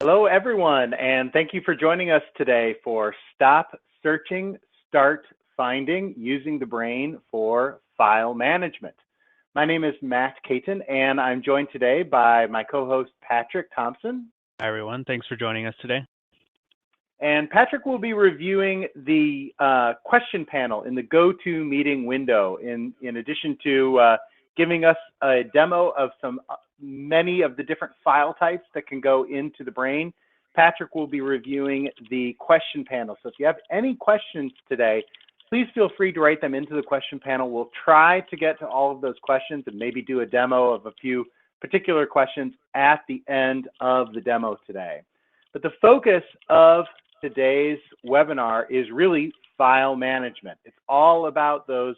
Hello, everyone, and thank you for joining us today for Stop Searching, Start Finding Using the Brain for File Management. My name is Matt Caton, and I'm joined today by my co-host, Patrick Thompson. Hi, everyone. Thanks for joining us today. And Patrick will be reviewing the question panel in the GoToMeeting window in addition to giving us a demo of many of the different file types that can go into the brain. Patrick will be reviewing the question panel. So if you have any questions today, please feel free to write them into the question panel. We'll try to get to all of those questions and maybe do a demo of a few particular questions at the end of the demo today. But the focus of today's webinar is really file management. It's all about those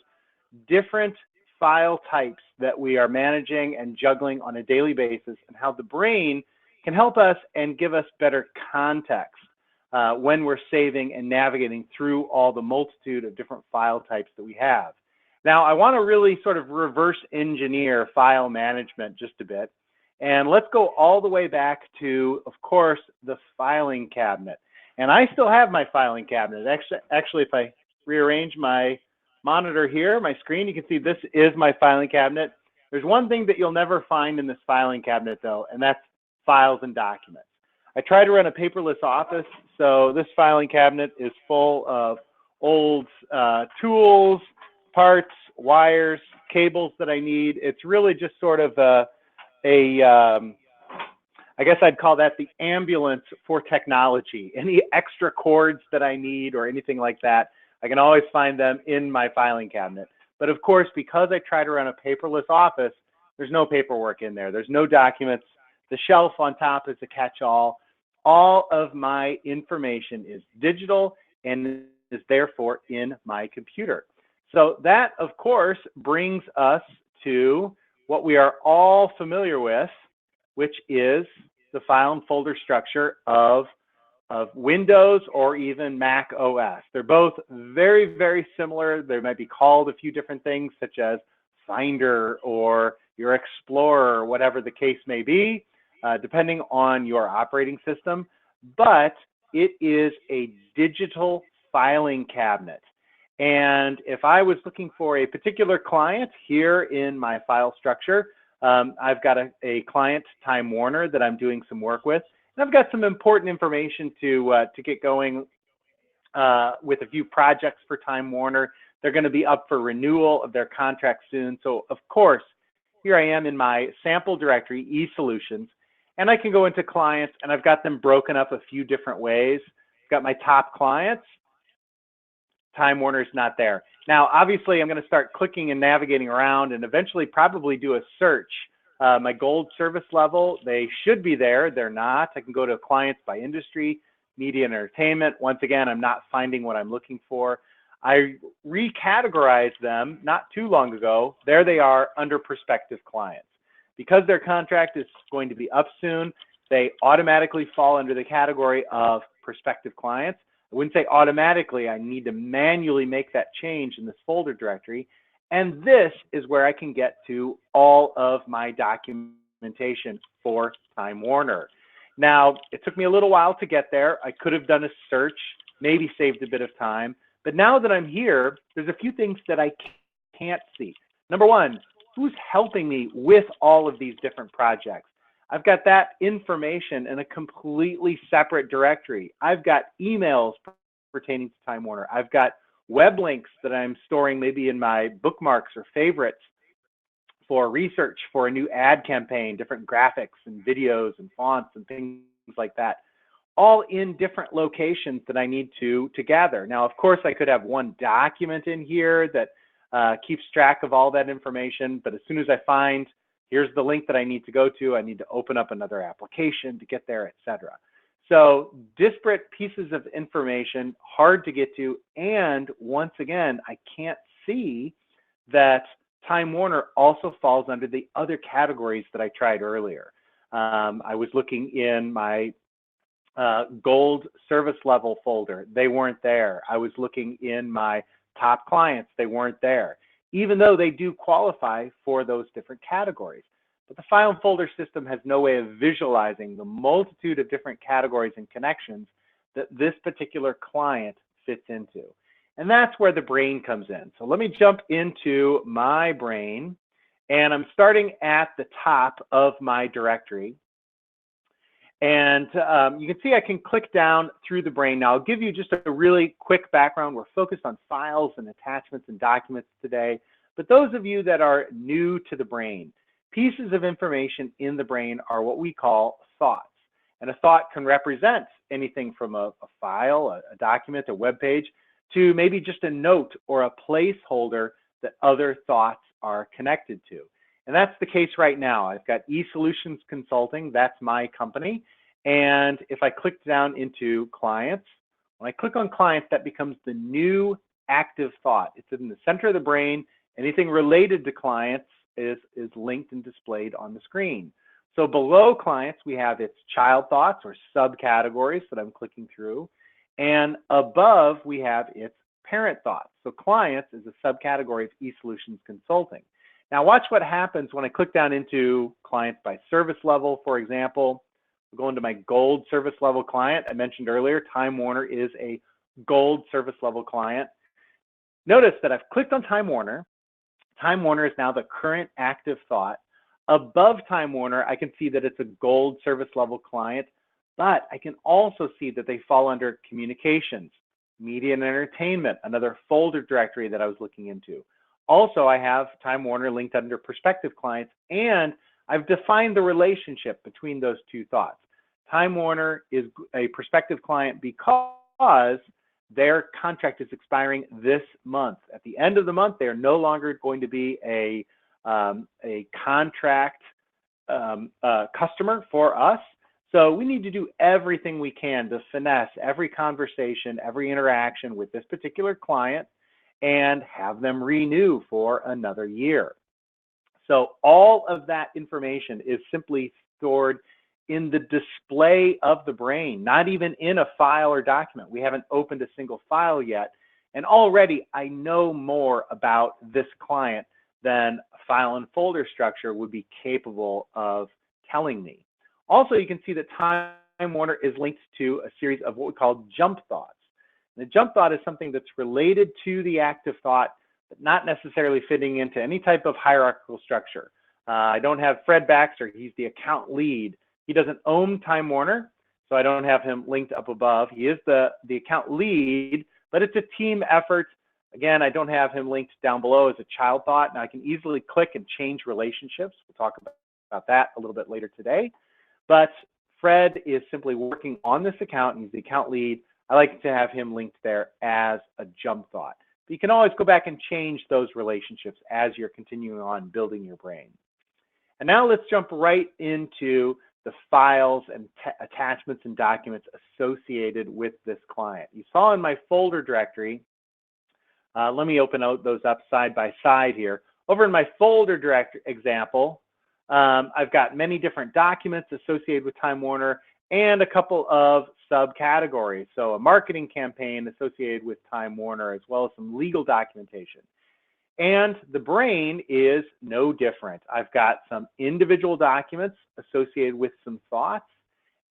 different file types that we are managing and juggling on a daily basis and how the brain can help us and give us better context when we're saving and navigating through all the multitude of different file types that we have. Now, I want to really sort of reverse engineer file management just a bit. And let's go all the way back to, of course, the filing cabinet. And I still have my filing cabinet. Actually, if I rearrange my monitor here, my screen, you can see this is my filing cabinet. There's one thing that you'll never find in this filing cabinet, though, and that's files and documents. I try to run a paperless office, so this filing cabinet is full of old tools, parts, wires, cables that I need. It's really just sort of I guess I'd call that the ambulance for technology. Any extra cords that I need or anything like that, I can always find them in my filing cabinet. But of course, because I try to run a paperless office, there's no paperwork in there. There's no documents. The shelf on top is a catch-all. All of my information is digital and is therefore in my computer. So that, of course, brings us to what we are all familiar with, which is the file and folder structure of Windows or even Mac OS. They're both very, very similar. They might be called a few different things, such as Finder or your Explorer, or whatever the case may be, depending on your operating system. But it is a digital filing cabinet. And if I was looking for a particular client here in my file structure, I've got a client, Time Warner, that I'm doing some work with. And I've got some important information to get going with a few projects for Time Warner. They're going to be up for renewal of their contract soon. So, of course, here I am in my sample directory, eSolutions, and I can go into clients, and I've got them broken up a few different ways. I've got my top clients. Time Warner's not there. Now, obviously, I'm going to start clicking and navigating around and eventually probably do a search. My gold service level, they should be there. They're not. I can go to clients by industry, media and entertainment. Once again, I'm not finding what I'm looking for. I recategorized them not too long ago. There they are under prospective clients. Because their contract is going to be up soon, they automatically fall under the category of prospective clients. I wouldn't say automatically. I need to manually make that change in this folder directory. And this is where I can get to all of my documentation for Time Warner. Now, it took me a little while to get there. I could have done a search, maybe saved a bit of time. But now that I'm here, there's a few things that I can't see. Number one, who's helping me with all of these different projects? I've got that information in a completely separate directory. I've got emails pertaining to Time Warner. I've got web links that I'm storing maybe in my bookmarks or favorites for research for a new ad campaign, different graphics and videos and fonts and things like that, all in different locations that I need to gather. Now, of course, I could have one document in here that keeps track of all that information, but as soon as I find here's the link that I need to go to, I need to open up another application to get there, etc. So disparate pieces of information, hard to get to, and once again, I can't see that Time Warner also falls under the other categories that I tried earlier. I was looking in my gold service level folder. They weren't there. I was looking in my top clients. They weren't there, even though they do qualify for those different categories. but the file and folder system has no way of visualizing the multitude of different categories and connections that this particular client fits into. And that's where the brain comes in. So let me jump into my brain, and I'm starting at the top of my directory. And you can see I can click down through the brain. Now, I'll give you just a really quick background. We're focused on files and attachments and documents today. But those of you that are new to the brain, pieces of information in the brain are what we call thoughts. And a thought can represent anything from a file, a document, a web page, to maybe just a note or a placeholder that other thoughts are connected to. And that's the case right now. I've got eSolutions Consulting, that's my company. And if I click down into clients, when I click on clients, that becomes the new active thought. It's in the center of the brain. Anything related to clients is linked and displayed on the screen. So below clients, we have its child thoughts or subcategories that I'm clicking through. And above, we have its parent thoughts. So clients is a subcategory of eSolutions Consulting. Now watch what happens when I click down into clients by service level, for example. We'll go into my gold service level client. I mentioned earlier, Time Warner is a gold service level client. Notice that I've clicked on Time Warner. Time Warner is now the current active thought. Above Time Warner, I can see that it's a gold service level client, but I can also see that they fall under communications, media and entertainment, another folder directory that I was looking into. Also, I have Time Warner linked under prospective clients, and I've defined the relationship between those two thoughts. Time Warner is a prospective client because their contract is expiring this month. At the end of the month, they are no longer going to be a contract customer for us. So we need to do everything we can to finesse every conversation, every interaction with this particular client and have them renew for another year. So all of that information is simply stored in the display of the brain, not even in a file or document. We haven't opened a single file yet. And already I know more about this client than a file and folder structure would be capable of telling me. Also, you can see that Time Warner is linked to a series of what we call jump thoughts. And the jump thought is something that's related to the active thought, but not necessarily fitting into any type of hierarchical structure. I don't have Fred Baxter, he's the account lead. He doesn't own Time Warner, so I don't have him linked up above. He is the account lead, but it's a team effort. Again, I don't have him linked down below as a child thought. Now I can easily click and change relationships. We'll talk about that a little bit later today. But Fred is simply working on this account, and he's the account lead. I like to have him linked there as a jump thought. But you can always go back and change those relationships as you're continuing on building your brain. And now let's jump right into the files and attachments and documents associated with this client. You saw in my folder directory, let me open those up side by side here. Over in my folder directory example, I've got many different documents associated with Time Warner and a couple of subcategories. So a marketing campaign associated with Time Warner, as well as some legal documentation. And the brain is no different. I've got some individual documents associated with some thoughts,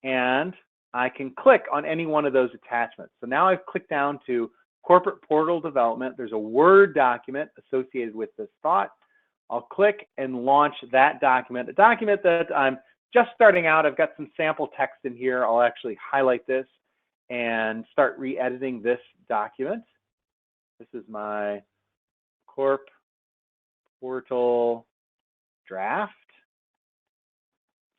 and I can click on any one of those attachments. So now I've clicked down to corporate portal development. There's a Word document associated with this thought. I'll click and launch that document, a document that I'm just starting out. I've got some sample text in here. I'll actually highlight this and start re-editing this document. This is my Corp Portal draft.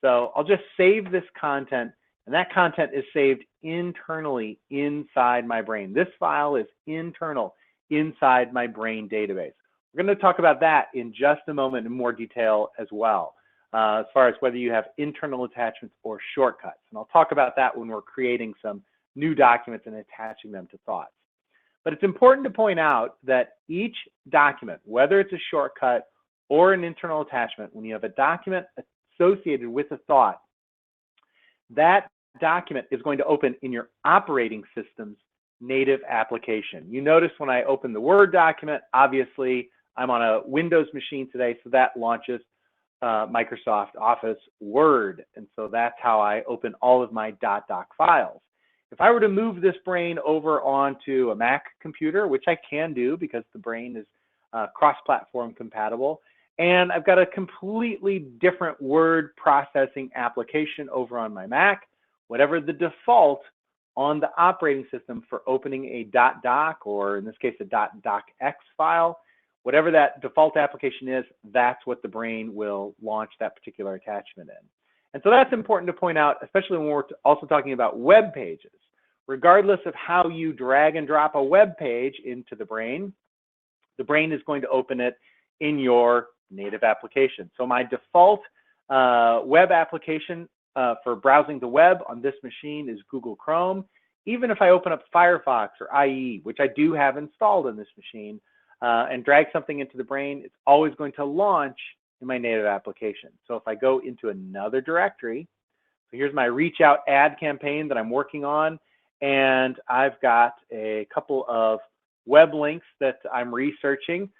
So I'll just save this content, and that content is saved internally inside my brain. This file is internal inside my brain database. We're going to talk about that in just a moment in more detail as well, as far as whether you have internal attachments or shortcuts. And I'll talk about that when we're creating some new documents and attaching them to thoughts. But it's important to point out that each document, whether it's a shortcut or an internal attachment, when you have a document associated with a thought, that document is going to open in your operating system's native application. You notice when I open the Word document, obviously I'm on a Windows machine today, so that launches. Microsoft Office Word. And so that's how I open all of my .doc files. If I were to move this brain over onto a Mac computer, which I can do because TheBrain is cross-platform compatible, and I've got a completely different word processing application over on my Mac, whatever the default on the operating system for opening a .doc, or in this case, a .docx file, whatever that default application is, that's what the brain will launch that particular attachment in. And so that's important to point out, especially when we're also talking about web pages. Regardless of how you drag and drop a web page into the brain is going to open it in your native application. So my default web application for browsing the web on this machine is Google Chrome. Even if I open up Firefox or IE, which I do have installed on this machine, and drag something into the brain, it's always going to launch in my native application. So if I go into another directory, so here's my reach out ad campaign that I'm working on, and I've got a couple of web links that I'm researching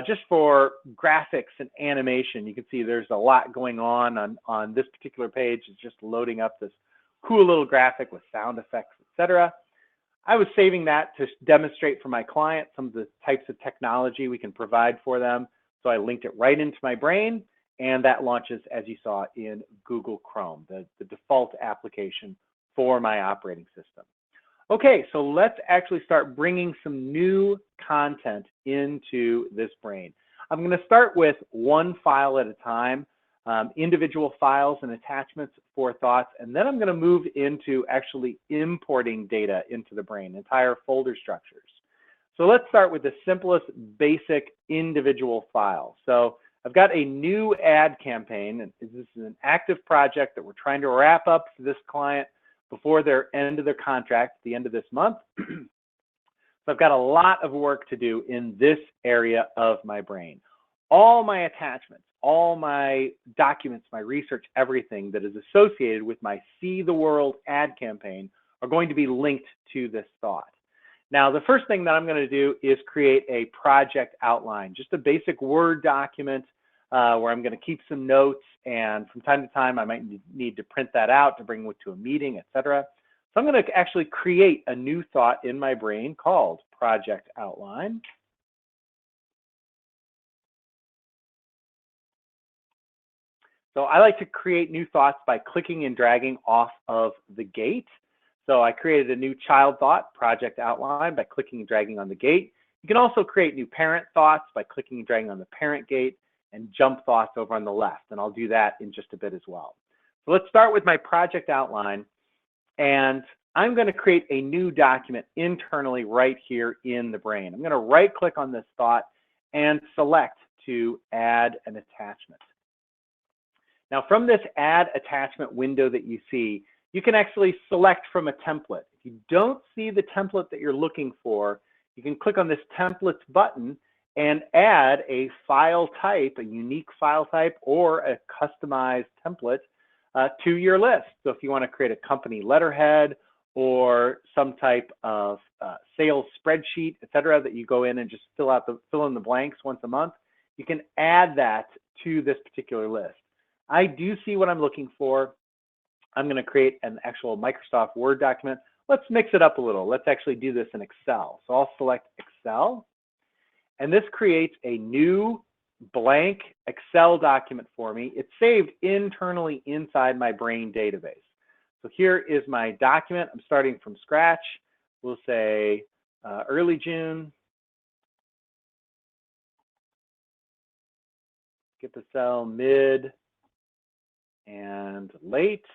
just for graphics and animation. You can see there's a lot going on this particular page. It's just loading up this cool little graphic with sound effects, etc. I was saving that to demonstrate for my client some of the types of technology we can provide for them. So I linked it right into my brain, and that launches, as you saw, in Google Chrome, the default application for my operating system. Okay, so let's actually start bringing some new content into this brain. I'm going to start with one file at a time, individual files and attachments for thoughts, and then I'm going to move into actually importing data into the brain, entire folder structures. So let's start with the simplest basic individual file. So I've got a new ad campaign, and this is an active project that we're trying to wrap up for this client before their end of their contract, the end of this month. So I've got a lot of work to do in this area of my brain. All my attachments, all my documents, my research, everything that is associated with my See the World ad campaign are going to be linked to this thought. Now, the first thing that I'm going to do is create a project outline, just a basic Word document where I'm going to keep some notes, and from time to time I might need to print that out to bring it to a meeting, etc. So I'm going to actually create a new thought in my brain called project outline. So I like to create new thoughts by clicking and dragging off of the gate. So I created a new child thought, project outline, by clicking and dragging on the gate. You can also create new parent thoughts by clicking and dragging on the parent gate, and jump thoughts over on the left. And I'll do that in just a bit as well. So let's start with my project outline. And I'm going to create a new document internally right here in the brain. I'm going to right click on this thought and select to add an attachment. Now from this add attachment window that you see, you can actually select from a template. If you don't see the template that you're looking for, you can click on this templates button and add a file type, a unique file type, or a customized template to your list. So if you want to create a company letterhead or some type of sales spreadsheet, etc., that you go in and just fill in the blanks once a month, you can add that to this particular list. I do see what I'm looking for. I'm going to create an actual Microsoft Word document. Let's mix it up a little. Let's actually do this in Excel. So I'll select Excel. And this creates a new blank Excel document for me. It's saved internally inside my brain database. So here is my document. I'm starting from scratch. We'll say early June. Get the cell mid and late.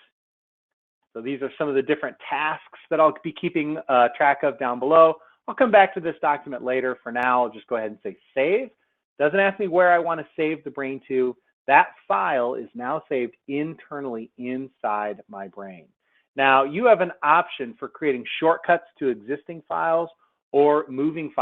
So these are some of the different tasks that I'll be keeping track of down below. I'll come back to this document later. For now, I'll just go ahead and say save. Doesn't ask me where I want to save the brain to. That file is now saved internally inside my brain. Now, you have an option for creating shortcuts to existing files or moving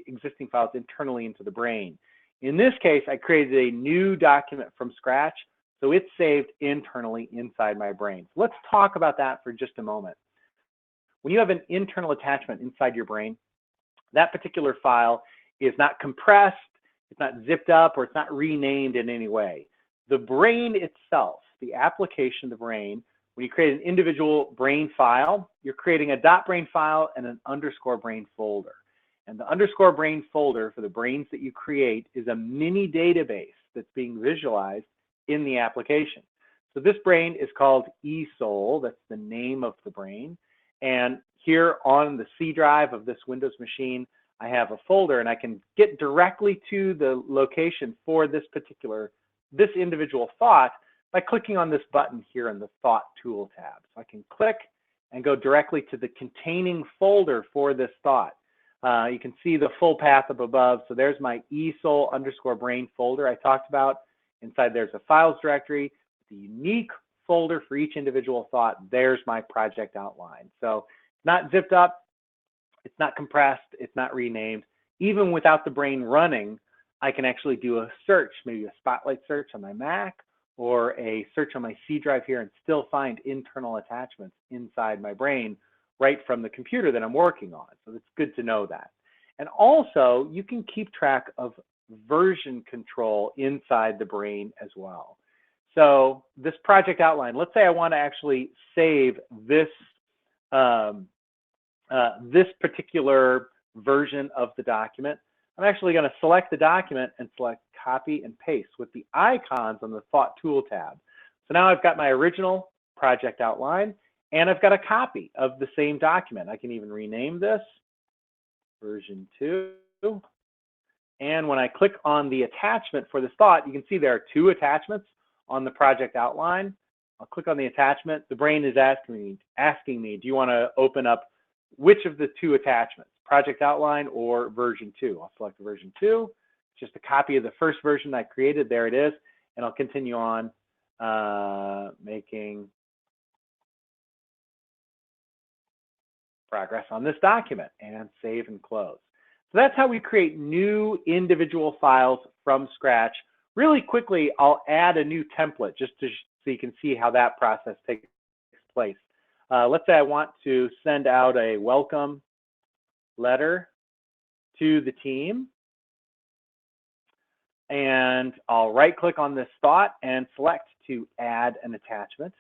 existing files internally into the brain. In this case, I created a new document from scratch, so it's saved internally inside my brain. So let's talk about that for just a moment. When you have an internal attachment inside your brain, that particular file is not compressed, it's not zipped up, or it's not renamed in any way. the brain itself, the application of the brain, when you create an individual brain file, you're creating a .brain file and an _brain folder. And the _brain folder for the brains that you create is a mini database that's being visualized in the application. So this brain is called eSoul. That's the name of the brain. And here on the C drive of this Windows machine, I have a folder, and I can get directly to the location for this individual thought by clicking on this button here in the Thought Tool tab. So I can click and go directly to the containing folder for this thought. You can see the full path up above. So there's my eSoul _brain folder I talked about. Inside there's a files directory, the unique folder for each individual thought. There's my project outline. So it's not zipped up, it's not compressed, it's not renamed. Even without the brain running, I can actually do a search, maybe a spotlight search on my Mac or a search on my C drive here, and still find internal attachments inside my brain right from the computer that I'm working on. So it's good to know that. And also, you can keep track of version control inside the brain as well. So this project outline, let's say I want to actually save this, this particular version of the document. I'm actually going to select the document and select copy and paste with the icons on the Thought Tool tab. So now I've got my original project outline, and I've got a copy of the same document. I can even rename this version 2. And when I click on the attachment for this thought, you can see there are 2 attachments on the project outline. I'll click on the attachment. The brain is asking me, do you want to open up which of the 2 attachments, project outline or version 2? I'll select the version 2. Just a copy of the first version I created. There it is. And I'll continue on making progress on this document and save and close. So that's how we create new individual files from scratch. Really quickly, I'll add a new template just so you can see how that process takes place. Let's say I want to send out a welcome letter to the team. And I'll right-click on this thought and select to add an attachment.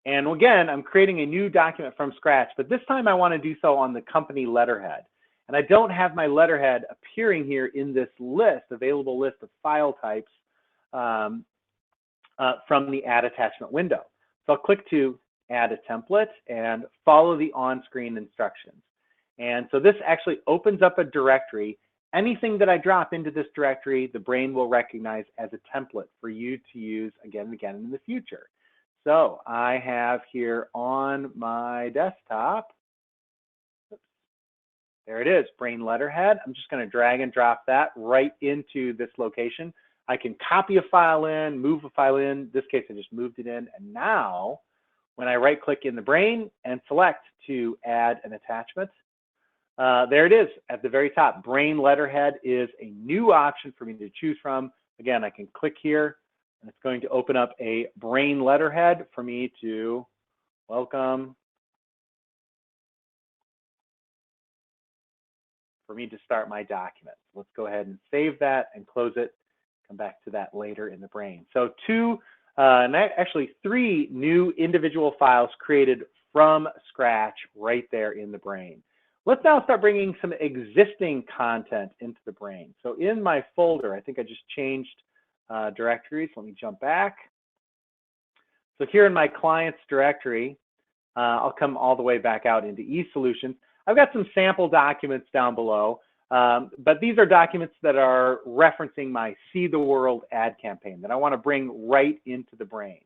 And again, I'm creating a new document from scratch, but this time I want to do so on the company letterhead. And I don't have my letterhead appearing here in this list, available list of file types from the Add Attachment window. So I'll click to Add a Template and follow the on-screen instructions. And so this actually opens up a directory. Anything that I drop into this directory, the brain will recognize as a template for you to use again and again in the future. So I have here on my desktop, there it is, brain letterhead. I'm just going to drag and drop that right into this location. I can copy a file in, move a file in. In this case, I just moved it in. And now, when I right-click in the brain and select to add an attachment, there it is at the very top. Brain letterhead is a new option for me to choose from. Again, I can click here, and it's going to open up a brain letterhead for me to welcome, for me to start my document. Let's go ahead and save that and close it. Come back to that later in the brain. So actually 3 new individual files created from scratch right there in the brain. Let's now start bringing some existing content into the brain. So in my folder, I think I just changed directories. Let me jump back. So here in my clients directory, I'll come all the way back out into eSolutions. I've got some sample documents down below, but these are documents that are referencing my See the World ad campaign that I want to bring right into the brain.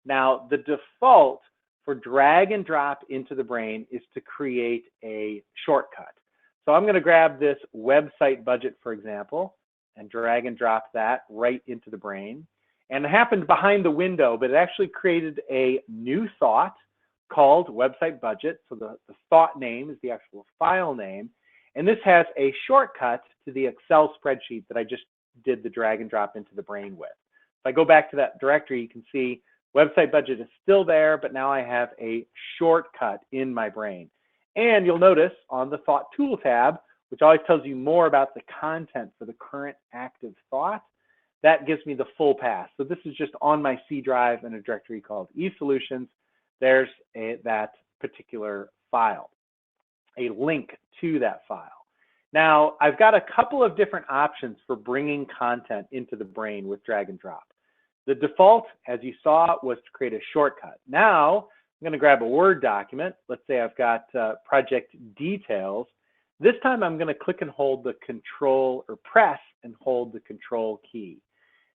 Now, the default for drag and drop into the brain is to create a shortcut. So I'm going to grab this website budget, for example, and drag and drop that right into the brain. And it happened behind the window, but it actually created a new thought called website budget. So the thought name is the actual file name. And this has a shortcut to the Excel spreadsheet that I just did the drag and drop into the brain with. If I go back to that directory, you can see website budget is still there, but now I have a shortcut in my brain. And you'll notice on the Thought Tool tab, which always tells you more about the content for the current active thought, that gives me the full path. So this is just on my C drive in a directory called eSolutions. There's that particular file, a link to that file. Now, I've got a couple of different options for bringing content into the brain with drag and drop. The default, as you saw, was to create a shortcut. Now, I'm going to grab a Word document. Let's say I've got project details. This time, I'm going to click and hold the control, or press and hold the control key.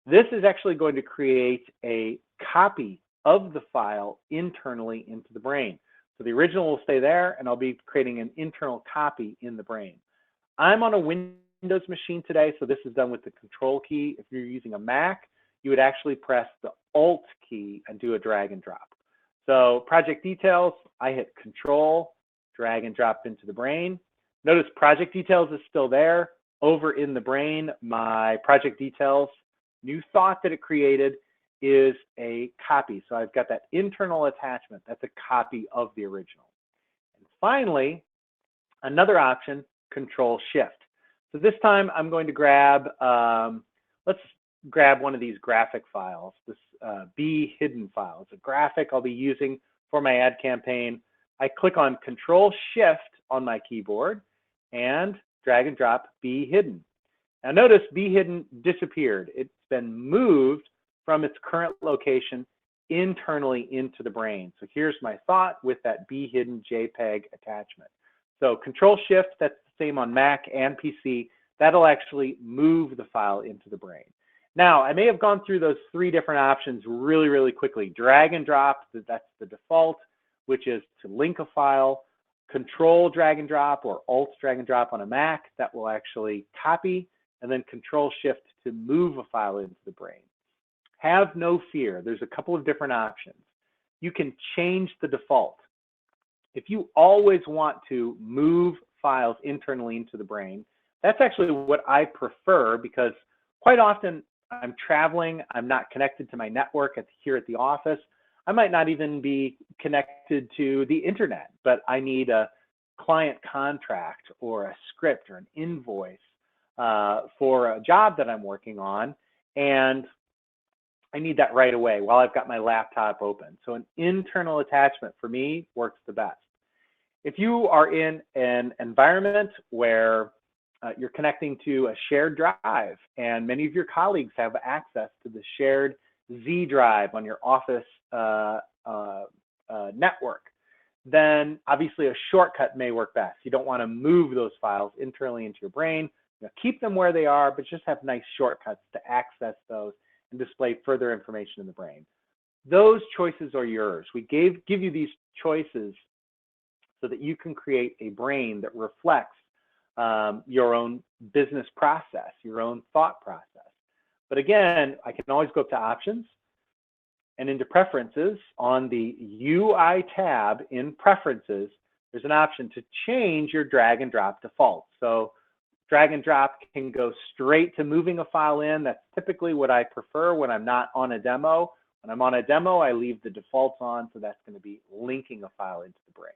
This is actually going to create a copy of the file internally into the brain. So the original will stay there, and I'll be creating an internal copy in the brain. I'm on a Windows machine today, so this is done with the control key. If you're using a Mac, you would actually press the Alt key and do a drag and drop. So project details, I hit Control, drag and drop into the brain. Notice project details is still there. Over in the brain, my project details, new thought that it created is a copy. So I've got that internal attachment. That's a copy of the original. And finally, another option, Control Shift. So this time I'm going to grab, let's grab one of these graphic files, this Be Hidden file. It's a graphic I'll be using for my ad campaign. I click on Control Shift on my keyboard and drag and drop Be Hidden. Now notice Be Hidden disappeared. It's been moved from its current location internally into the brain. So here's my thought with that Be Hidden JPEG attachment. So Control Shift, that's the same on Mac and PC. That'll actually move the file into the brain. Now, I may have gone through those three different options really, really quickly. Drag and drop, that's the default, which is to link a file. Control drag and drop or Alt drag and drop on a Mac, that will actually copy, and then Control Shift to move a file into the brain. Have no fear. There's a couple of different options. You can change the default. If you always want to move files internally into the brain, that's actually what I prefer, because quite often I'm traveling, I'm not connected to my network here at the office. I might not even be connected to the internet, but I need a client contract or a script or an invoice for a job that I'm working on, and I need that right away while I've got my laptop open. So an internal attachment for me works the best. If you are in an environment where you're connecting to a shared drive, and many of your colleagues have access to the shared Z drive on your office network, then obviously a shortcut may work best. You don't want to move those files internally into your brain. Keep them where they are, but just have nice shortcuts to access those and display further information in the brain. Those choices are yours. We give you these choices so that you can create a brain that reflects your own business process, your own thought process. But again, I can always go up to Options and into Preferences. On the UI tab in Preferences, there's an option to change your drag and drop default. So drag and drop can go straight to moving a file in. That's typically what I prefer when I'm not on a demo. When I'm on a demo, I leave the defaults on, so that's going to be linking a file into the brain.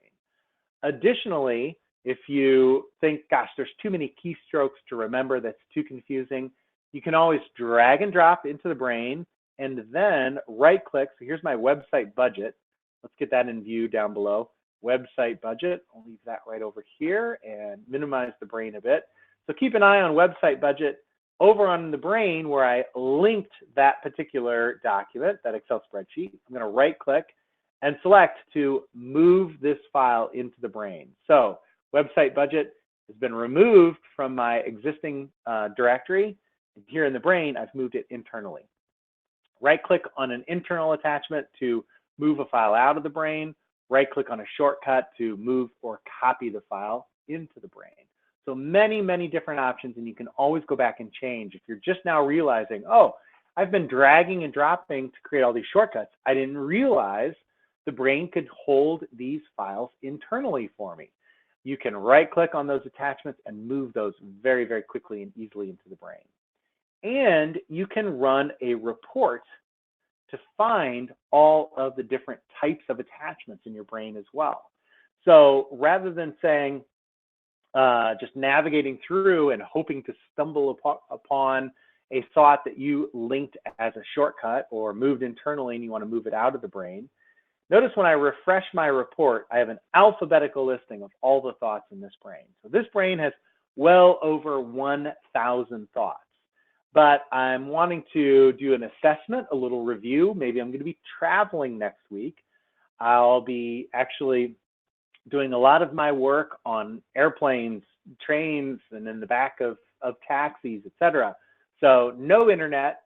Additionally, if you think, gosh, there's too many keystrokes to remember, that's too confusing, you can always drag and drop into the brain and then right-click. So here's my website budget. Let's get that in view down below. Website budget. I'll leave that right over here and minimize the brain a bit. So keep an eye on website budget. Over on the brain where I linked that particular document, that Excel spreadsheet, I'm going to right-click and select to move this file into the brain. So website budget has been removed from my existing directory. Here in the brain, I've moved it internally. Right-click on an internal attachment to move a file out of the brain. Right-click on a shortcut to move or copy the file into the brain. So many, many different options, and you can always go back and change. If you're just now realizing, oh, I've been dragging and dropping to create all these shortcuts, I didn't realize the brain could hold these files internally for me. You can right-click on those attachments and move those very, very quickly and easily into the brain. And you can run a report to find all of the different types of attachments in your brain as well. So rather than saying, just navigating through and hoping to stumble upon a thought that you linked as a shortcut or moved internally and you want to move it out of the brain. Notice when I refresh my report, I have an alphabetical listing of all the thoughts in this brain. So this brain has well over 1,000 thoughts. But I'm wanting to do an assessment, a little review. Maybe I'm going to be traveling next week. I'll be actually doing a lot of my work on airplanes, trains, and in the back of taxis, etc. So no internet,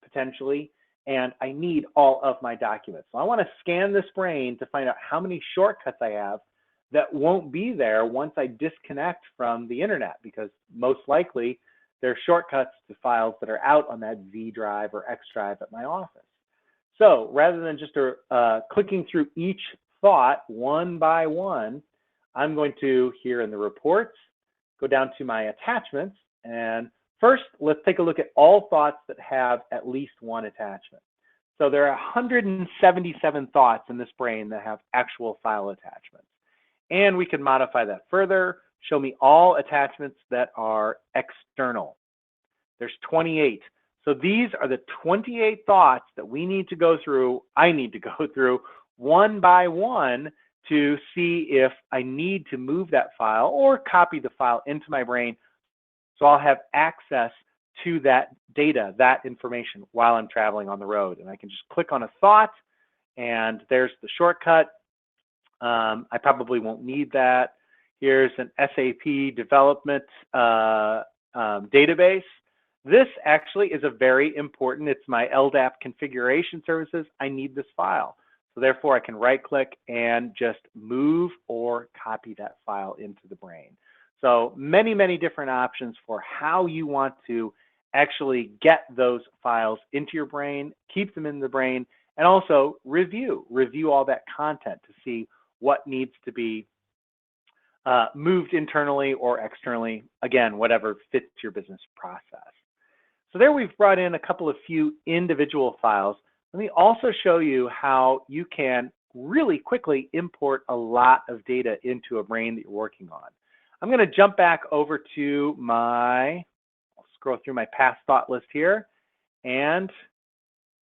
potentially, and I need all of my documents. So I want to scan this brain to find out how many shortcuts I have that won't be there once I disconnect from the internet, because most likely they're shortcuts to files that are out on that Z drive or X drive at my office. So rather than just clicking through each thought one by one, I'm going to, here in the reports, go down to my attachments. And first, let's take a look at all thoughts that have at least one attachment. So there are 177 thoughts in this brain that have actual file attachments. And we can modify that further. Show me all attachments that are external. There's 28. So these are the 28 thoughts that we need to go through, I need to go through one by one to see if I need to move that file or copy the file into my brain, so I'll have access to that data, that information, while I'm traveling on the road. And I can just click on a thought, and there's the shortcut. I probably won't need that. Here's an SAP development database. This actually is a very important, it's my LDAP configuration services. I need this file. So therefore I can right click and just move or copy that file into the brain. So many, many different options for how you want to actually get those files into your brain, keep them in the brain, and also review all that content to see what needs to be moved internally or externally, again, whatever fits your business process. So there we've brought in a couple of few individual files. Let me also show you how you can really quickly import a lot of data into a brain that you're working on. I'm going to jump back over to I'll scroll through my past thought list here and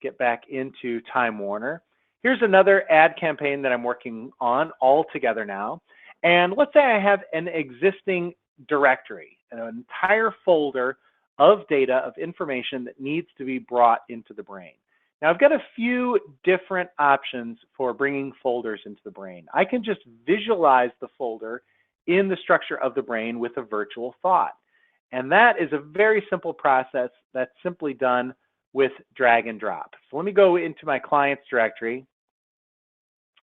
get back into Time Warner. Here's another ad campaign that I'm working on all together now. And let's say I have an existing directory, an entire folder of data, of information that needs to be brought into the brain. Now I've got a few different options for bringing folders into the brain. I can just visualize the folder in the structure of the brain with a virtual thought. And that is a very simple process that's simply done with drag and drop. So let me go into my clients directory,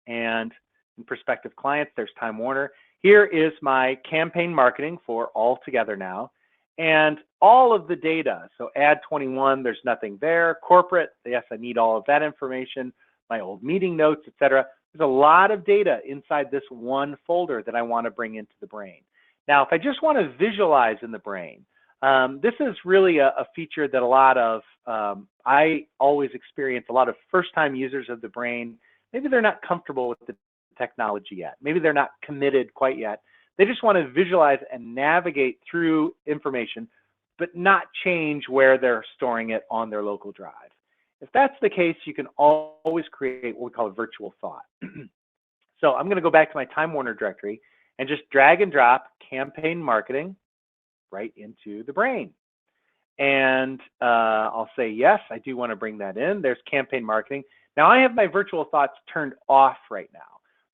and in prospective clients, there's Time Warner. Here is my campaign marketing for all together now. And all of the data, so add 21, there's nothing there. Corporate, yes, I need all of that information, my old meeting notes, etc. There's a lot of data inside this one folder that I want to bring into the brain. Now, if I just want to visualize in the brain, this is really a feature that a lot of, I always experience a lot of first-time users of the brain. Maybe they're not comfortable with the technology yet. Maybe they're not committed quite yet. They just want to visualize and navigate through information, but not change where they're storing it on their local drive. If that's the case, you can always create what we call a virtual thought. So I'm going to go back to my Time Warner directory and just drag and drop campaign marketing right into the brain. And I'll say, yes, I do want to bring that in. There's campaign marketing. Now I have my virtual thoughts turned off right now.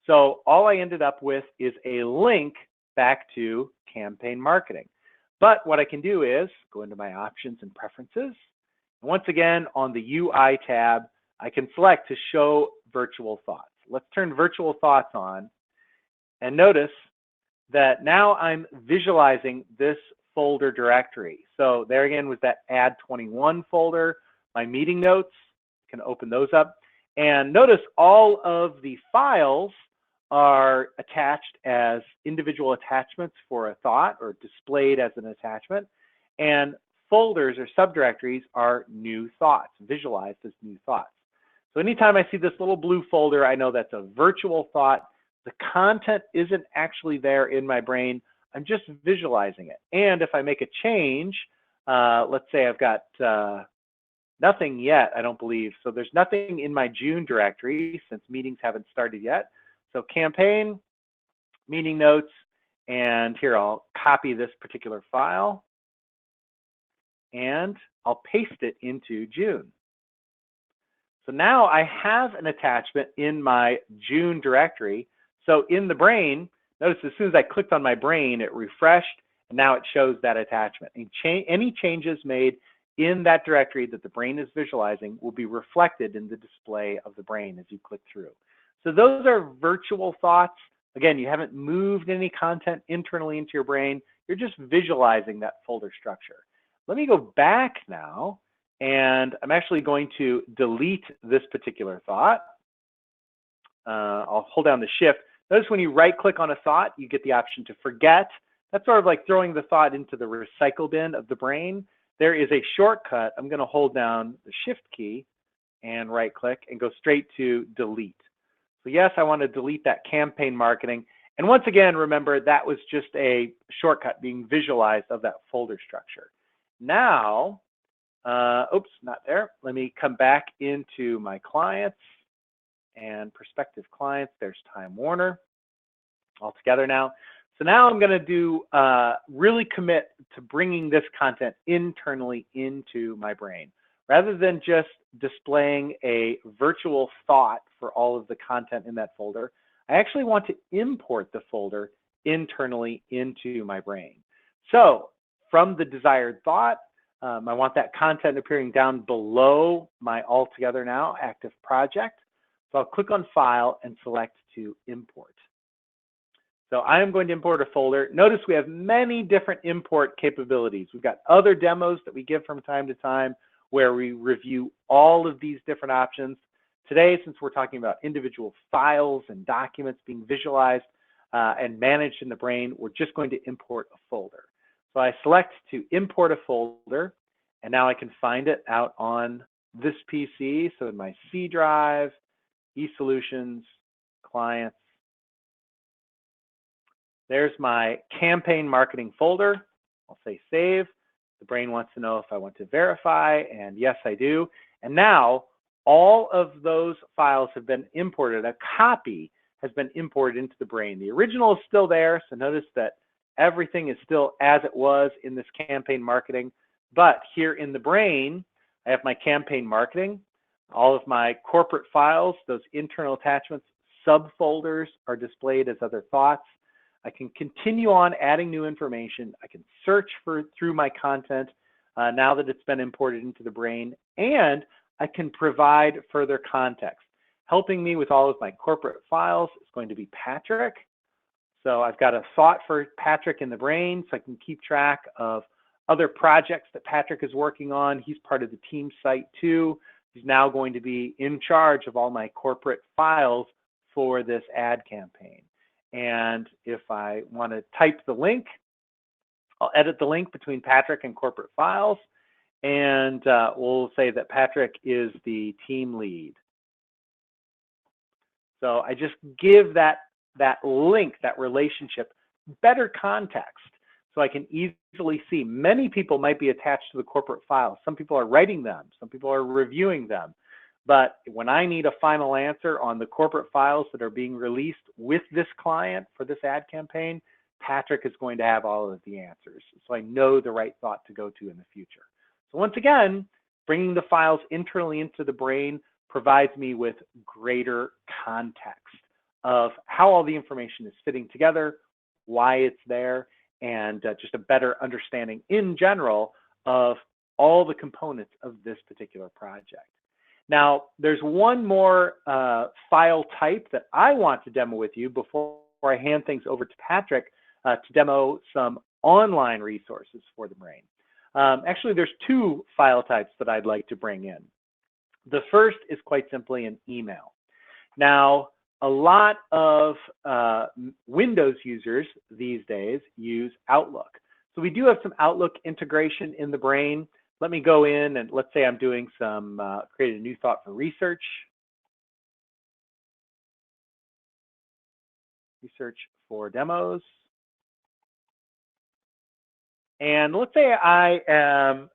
So all I ended up with is a link back to campaign marketing. But what I can do is go into my options and preferences. And once again, on the UI tab, I can select to show virtual thoughts. Let's turn virtual thoughts on and notice that now I'm visualizing this folder directory. So there again was that add 21 folder, my meeting notes, can open those up. And notice all of the files are attached as individual attachments for a thought or displayed as an attachment. And folders or subdirectories are new thoughts, visualized as new thoughts. So anytime I see this little blue folder, I know that's a virtual thought. The content isn't actually there in my brain. I'm just visualizing it. And if I make a change, let's say I've got nothing yet, I don't believe. So there's nothing in my June directory since meetings haven't started yet. So campaign, meeting notes, and here I'll copy this particular file and I'll paste it into June. So now I have an attachment in my June directory. So in the brain, notice as soon as I clicked on my brain, it refreshed, and now it shows that attachment. And any changes made in that directory that the brain is visualizing will be reflected in the display of the brain as you click through. So those are virtual thoughts. Again, you haven't moved any content internally into your brain. You're just visualizing that folder structure. Let me go back now, and I'm actually going to delete this particular thought. I'll hold down the shift. Notice when you right click on a thought, you get the option to forget. That's sort of like throwing the thought into the recycle bin of the brain. There is a shortcut. I'm going to hold down the shift key and right click and go straight to delete. So yes, I want to delete that campaign marketing. And once again, remember that was just a shortcut being visualized of that folder structure. Now, oops, not there. Let me come back into my clients and prospective clients. There's Time Warner all together now. So now I'm going to do really commit to bringing this content internally into my brain. Rather than just displaying a virtual thought for all of the content in that folder, I actually want to import the folder internally into my brain. So from the desired thought, I want that content appearing down below my altogether now active project. So I'll click on File and select to import. So I am going to import a folder. Notice we have many different import capabilities. We've got other demos that we give from time to time where we review all of these different options. Today, since we're talking about individual files and documents being visualized and managed in the brain, we're just going to import a folder. So I select to import a folder, and now I can find it out on this PC. So in my C drive, eSolutions, clients, there's my campaign marketing folder. I'll say save. The brain wants to know if I want to verify, and yes, I do. And now all of those files have been imported. A copy has been imported into the brain. The original is still there, so notice that everything is still as it was in this campaign marketing. But here in the brain, I have my campaign marketing, all of my corporate files, those internal attachments, subfolders are displayed as other thoughts. I can continue on adding new information. I can search through my content now that it's been imported into the brain, and I can provide further context. Helping me with all of my corporate files is going to be Patrick. So I've got a thought for Patrick in the brain, so I can keep track of other projects that Patrick is working on. He's part of the team site too. He's now going to be in charge of all my corporate files for this ad campaign. And if I want to type the link, I'll edit the link between Patrick and corporate files. And we'll say that Patrick is the team lead. So I just give that link, that relationship, better context. So I can easily see many people might be attached to the corporate files. Some people are writing them. Some people are reviewing them. But when I need a final answer on the corporate files that are being released with this client for this ad campaign, Patrick is going to have all of the answers. So I know the right thought to go to in the future. So once again, bringing the files internally into the brain provides me with greater context of how all the information is fitting together, why it's there, and just a better understanding in general of all the components of this particular project. Now, there's one more file type that I want to demo with you before I hand things over to Patrick to demo some online resources for the brain. Actually, there's two file types that I'd like to bring in. The first is quite simply an email. Now, a lot of Windows users these days use Outlook. So we do have some Outlook integration in the brain. Let me go in and let's say I'm doing some, create a new thought for research. Research for demos. And let's say I am,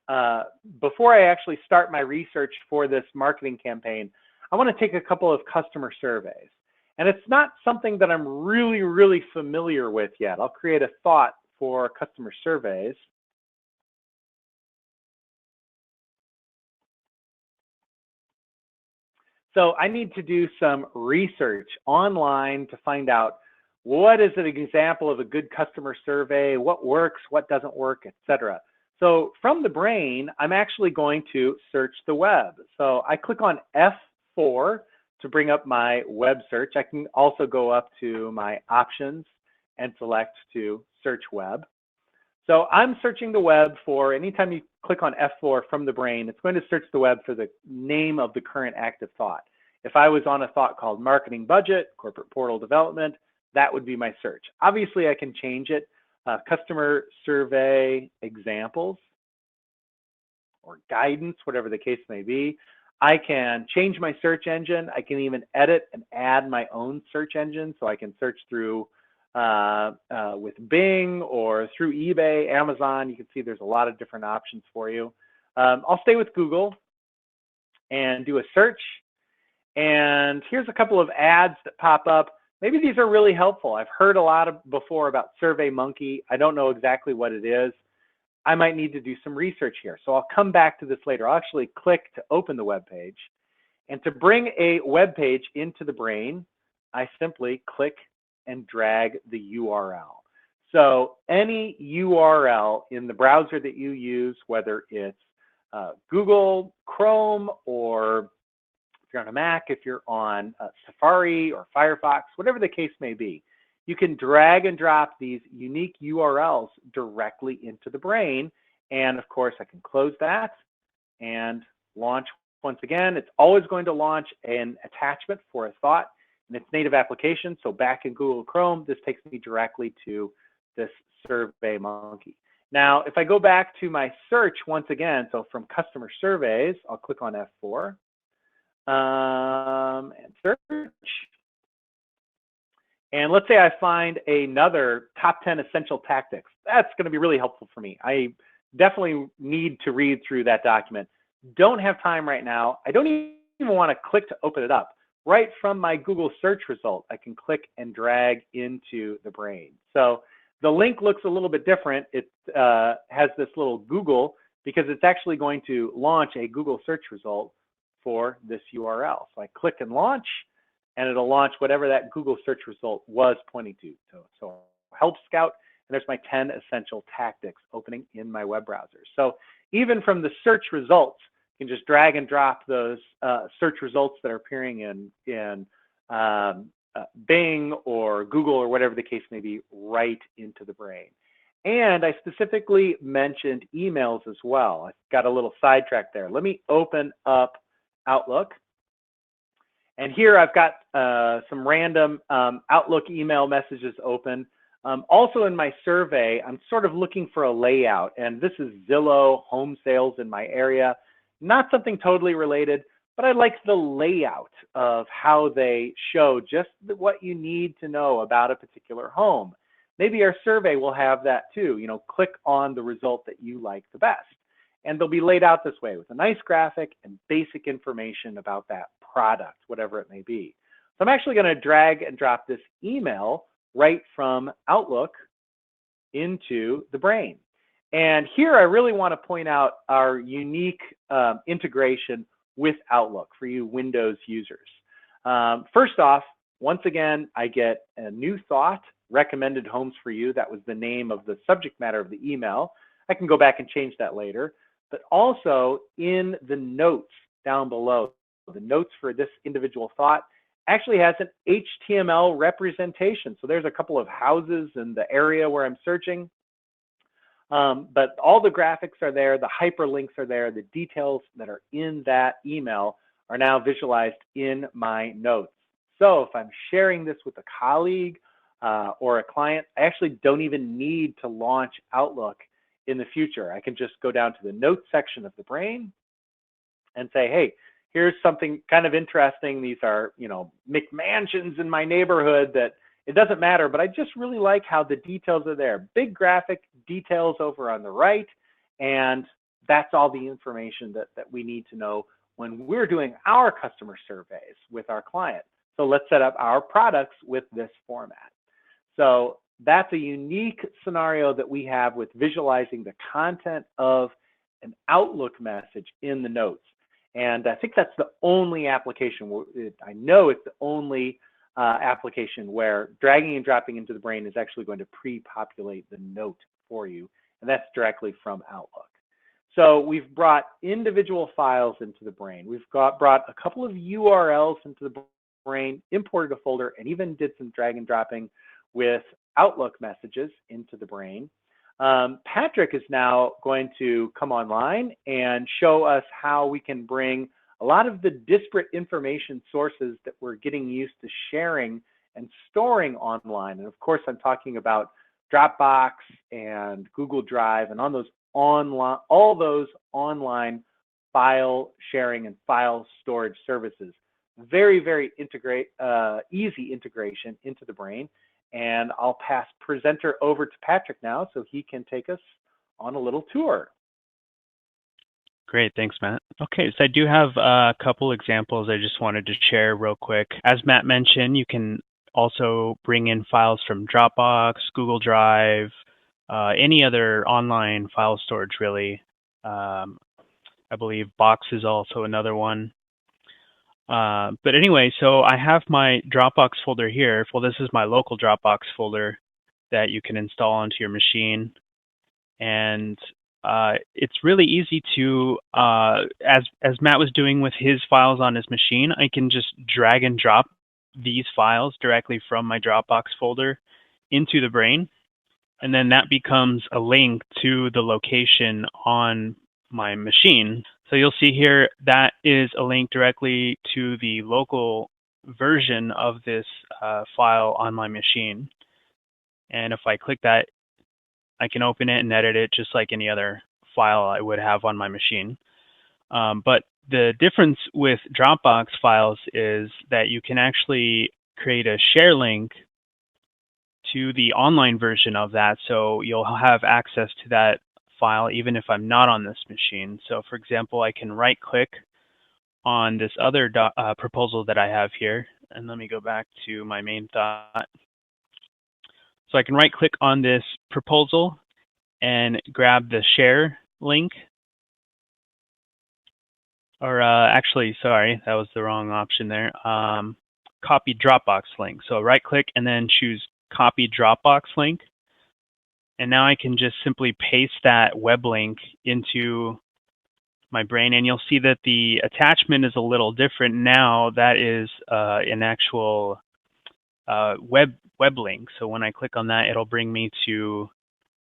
before I actually start my research for this marketing campaign, I want to take a couple of customer surveys. And it's not something that I'm really, really familiar with yet. I'll create a thought for customer surveys. So I need to do some research online to find out what is an example of a good customer survey, what works, what doesn't work, etc. So from the brain, I'm actually going to search the web. So I click on F4 to bring up my web search. I can also go up to my options and select to search web. So I'm searching the web for, anytime you click on F4 from the brain, it's going to search the web for the name of the current active thought. If I was on a thought called marketing budget, corporate portal development, that would be my search. Obviously, I can change it. Customer survey examples or guidance, whatever the case may be. I can change my search engine. I can even edit and add my own search engine. So I can search through with Bing or through eBay, Amazon. You can see there's a lot of different options for you. I'll stay with Google and do a search. And here's a couple of ads that pop up. Maybe these are really helpful. I've heard a lot before about SurveyMonkey. I don't know exactly what it is. I might need to do some research here. So I'll come back to this later. I'll actually click to open the web page. And to bring a web page into the brain, I simply click and drag the URL. So any URL in the browser that you use, whether it's Google, Chrome, or if you're on a Mac, if you're on Safari or Firefox, whatever the case may be, you can drag and drop these unique URLs directly into the brain. And of course, I can close that and launch once again. It's always going to launch an attachment for a thought in its native application. So back in Google Chrome, this takes me directly to this SurveyMonkey. Now, if I go back to my search once again, so from customer surveys, I'll click on F4 and search. And let's say I find another top 10 essential tactics. That's going to be really helpful for me. I definitely need to read through that document. Don't have time right now. I don't even want to click to open it up. Right from my Google search result, I can click and drag into the brain. So the link looks a little bit different. It has this little Google because it's actually going to launch a Google search result for this URL. So I click and launch, and it'll launch whatever that Google search result was pointing to. So Help Scout, and there's my 10 essential tactics opening in my web browser. So even from the search results, you can just drag and drop those search results that are appearing in Bing or Google or whatever the case may be right into the brain. And I specifically mentioned emails as well. I got a little sidetracked there. Let me open up Outlook. And here I've got some random Outlook email messages open. Also in my survey, I'm sort of looking for a layout. And this is Zillow home sales in my area. Not something totally related, but I like the layout of how they show just what you need to know about a particular home. Maybe our survey will have that too. You know, click on the result that you like the best. And they'll be laid out this way with a nice graphic and basic information about that product, whatever it may be. So I'm actually going to drag and drop this email right from Outlook into the brain. And here I really want to point out our unique integration with Outlook for you Windows users. First off, once again, I get a new thought, recommended homes for you. That was the name of the subject matter of the email. I can go back and change that later. But also in the notes down below, the notes for this individual thought actually has an HTML representation. So there's a couple of houses in the area where I'm searching. But all the graphics are there, the hyperlinks are there, the details that are in that email are now visualized in my notes. So if I'm sharing this with a colleague or a client, I actually don't even need to launch Outlook in the future. I can just go down to the notes section of the brain and say, hey, here's something kind of interesting. These are, you know, McMansions in my neighborhood that it doesn't matter, but I just really like how the details are there. Big graphic, details over on the right, and that's all the information that we need to know when we're doing our customer surveys with our client. So let's set up our products with this format. So that's a unique scenario that we have with visualizing the content of an Outlook message in the notes. And I think that's the only application, I know it's the only application where dragging and dropping into TheBrain is actually going to pre-populate the note for you, and that's directly from Outlook. So we've brought individual files into TheBrain. We've brought a couple of URLs into TheBrain, imported a folder, and even did some drag and dropping with Outlook messages into TheBrain. Patrick is now going to come online and show us how we can bring a lot of the disparate information sources that we're getting used to sharing and storing online. And of course, I'm talking about Dropbox and Google Drive and on those online, all those online file sharing and file storage services. Very, very easy integration into TheBrain. And I'll pass presenter over to Patrick now so he can take us on a little tour. Great, thanks, Matt. Okay, so I do have a couple examples I just wanted to share real quick. As Matt mentioned, you can also bring in files from Dropbox, Google Drive, any other online file storage, really. I believe Box is also another one. But anyway, so I have my Dropbox folder here. Well, this is my local Dropbox folder that you can install onto your machine. And it's really easy to, as Matt was doing with his files on his machine, I can just drag and drop these files directly from my Dropbox folder into TheBrain. And then that becomes a link to the location on my machine. So you'll see here that is a link directly to the local version of this file on my machine. And if I click that, I can open it and edit it just like any other file I would have on my machine. But the difference with Dropbox files is that you can actually create a share link to the online version of that. So you'll have access to that file even if I'm not on this machine. So for example, I can right click on this other proposal that I have here. And let me go back to my main thought. So I can right click on this proposal and grab the share link. Or actually, sorry, that was the wrong option there. Copy Dropbox link. So right click and then choose copy Dropbox link. And now I can just simply paste that web link into my brain. And you'll see that the attachment is a little different now. That is an actual web link. So when I click on that, it'll bring me to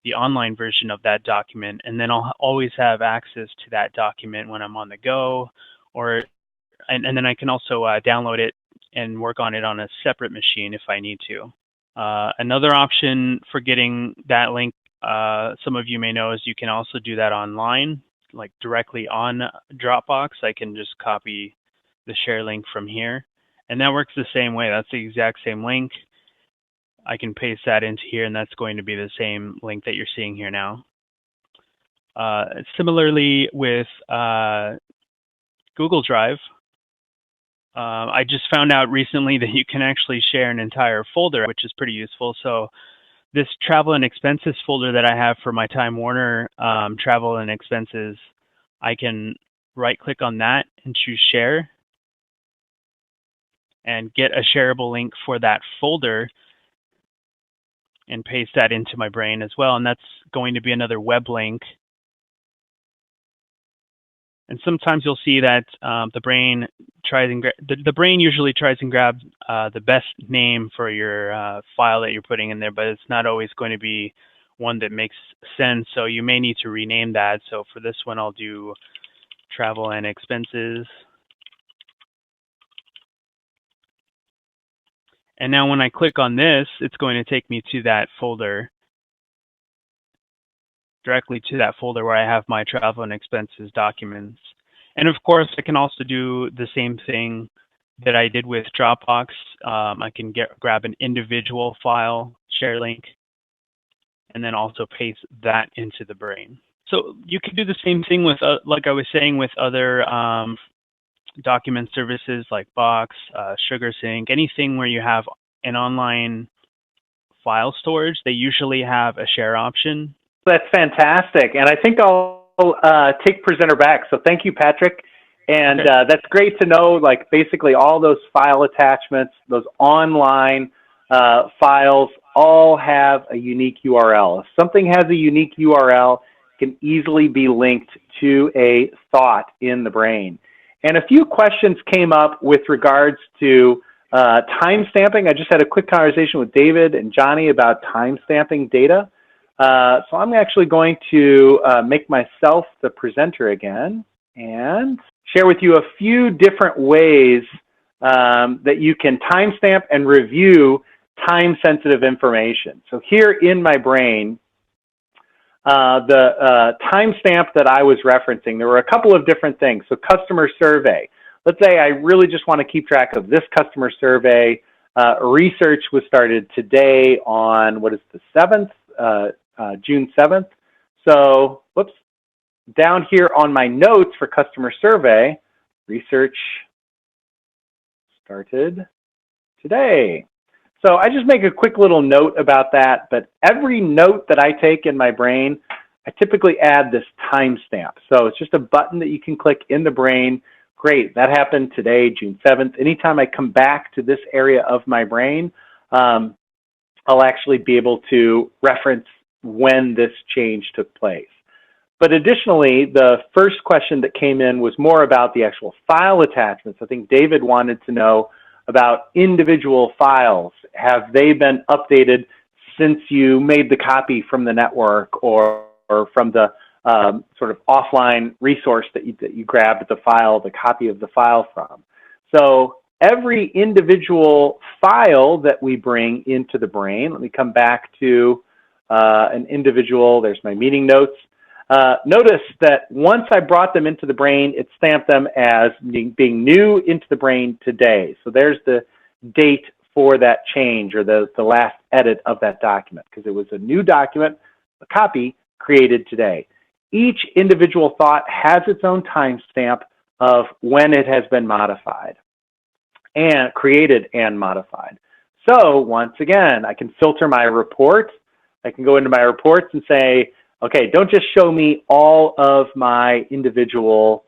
the online version of that document. And then I'll always have access to that document when I'm on the go. And then I can also download it and work on it on a separate machine if I need to. Another option for getting that link, some of you may know, is you can also do that online, like directly on Dropbox. I can just copy the share link from here. And that works the same way. That's the exact same link. I can paste that into here, and that's going to be the same link that you're seeing here now. Similarly with Google Drive, I just found out recently that you can actually share an entire folder, which is pretty useful. So this travel and expenses folder that I have for my Time Warner travel and expenses, I can right click on that and choose share and get a shareable link for that folder and paste that into my brain as well. And that's going to be another web link. And sometimes you'll see that the brain usually tries and grab the best name for your file that you're putting in there, but it's not always going to be one that makes sense. So you may need to rename that. So for this one, I'll do travel and expenses. And now when I click on this, it's going to take me to that folder, directly to that folder where I have my travel and expenses documents. And of course, I can also do the same thing that I did with Dropbox. I can grab an individual file, share link, and then also paste that into the brain. So you can do the same thing with, like I was saying, with other document services like Box, SugarSync, anything where you have an online file storage. They usually have a share option. That's fantastic. And I think I'll take presenter back. So thank you, Patrick. And Okay. that's great to know, like basically all those file attachments, those online files all have a unique URL. If something has a unique URL, it can easily be linked to a thought in the brain. And a few questions came up with regards to timestamping. I just had a quick conversation with David and Johnny about timestamping data. So I'm actually going to make myself the presenter again and share with you a few different ways that you can timestamp and review time-sensitive information. So here in my brain, the timestamp that I was referencing, there were a couple of different things. So customer survey. Let's say I really just want to keep track of this customer survey. Research was started today on, what is the 7th? June 7th. So, whoops, down here on my notes for customer survey, research started today. So I just make a quick little note about that, but every note that I take in my brain, I typically add this timestamp. So it's just a button that you can click in the brain. Great, that happened today, June 7th. Anytime I come back to this area of my brain, I'll actually be able to reference when this change took place. But additionally, the first question that came in was more about the actual file attachments. I think David wanted to know about individual files. Have they been updated since you made the copy from the network or from the sort of offline resource that you grabbed the file, the copy of the file from? So every individual file that we bring into the brain, let me come back to an individual, there's my meeting notes. Notice that once I brought them into the brain, it stamped them as being new into the brain today. So there's the date for that change or the last edit of that document because it was a new document, a copy created today. Each individual thought has its own timestamp of when it has been modified and created and modified. So once again, I can filter my report. I can go into my reports and say, okay, don't just show me all of my individual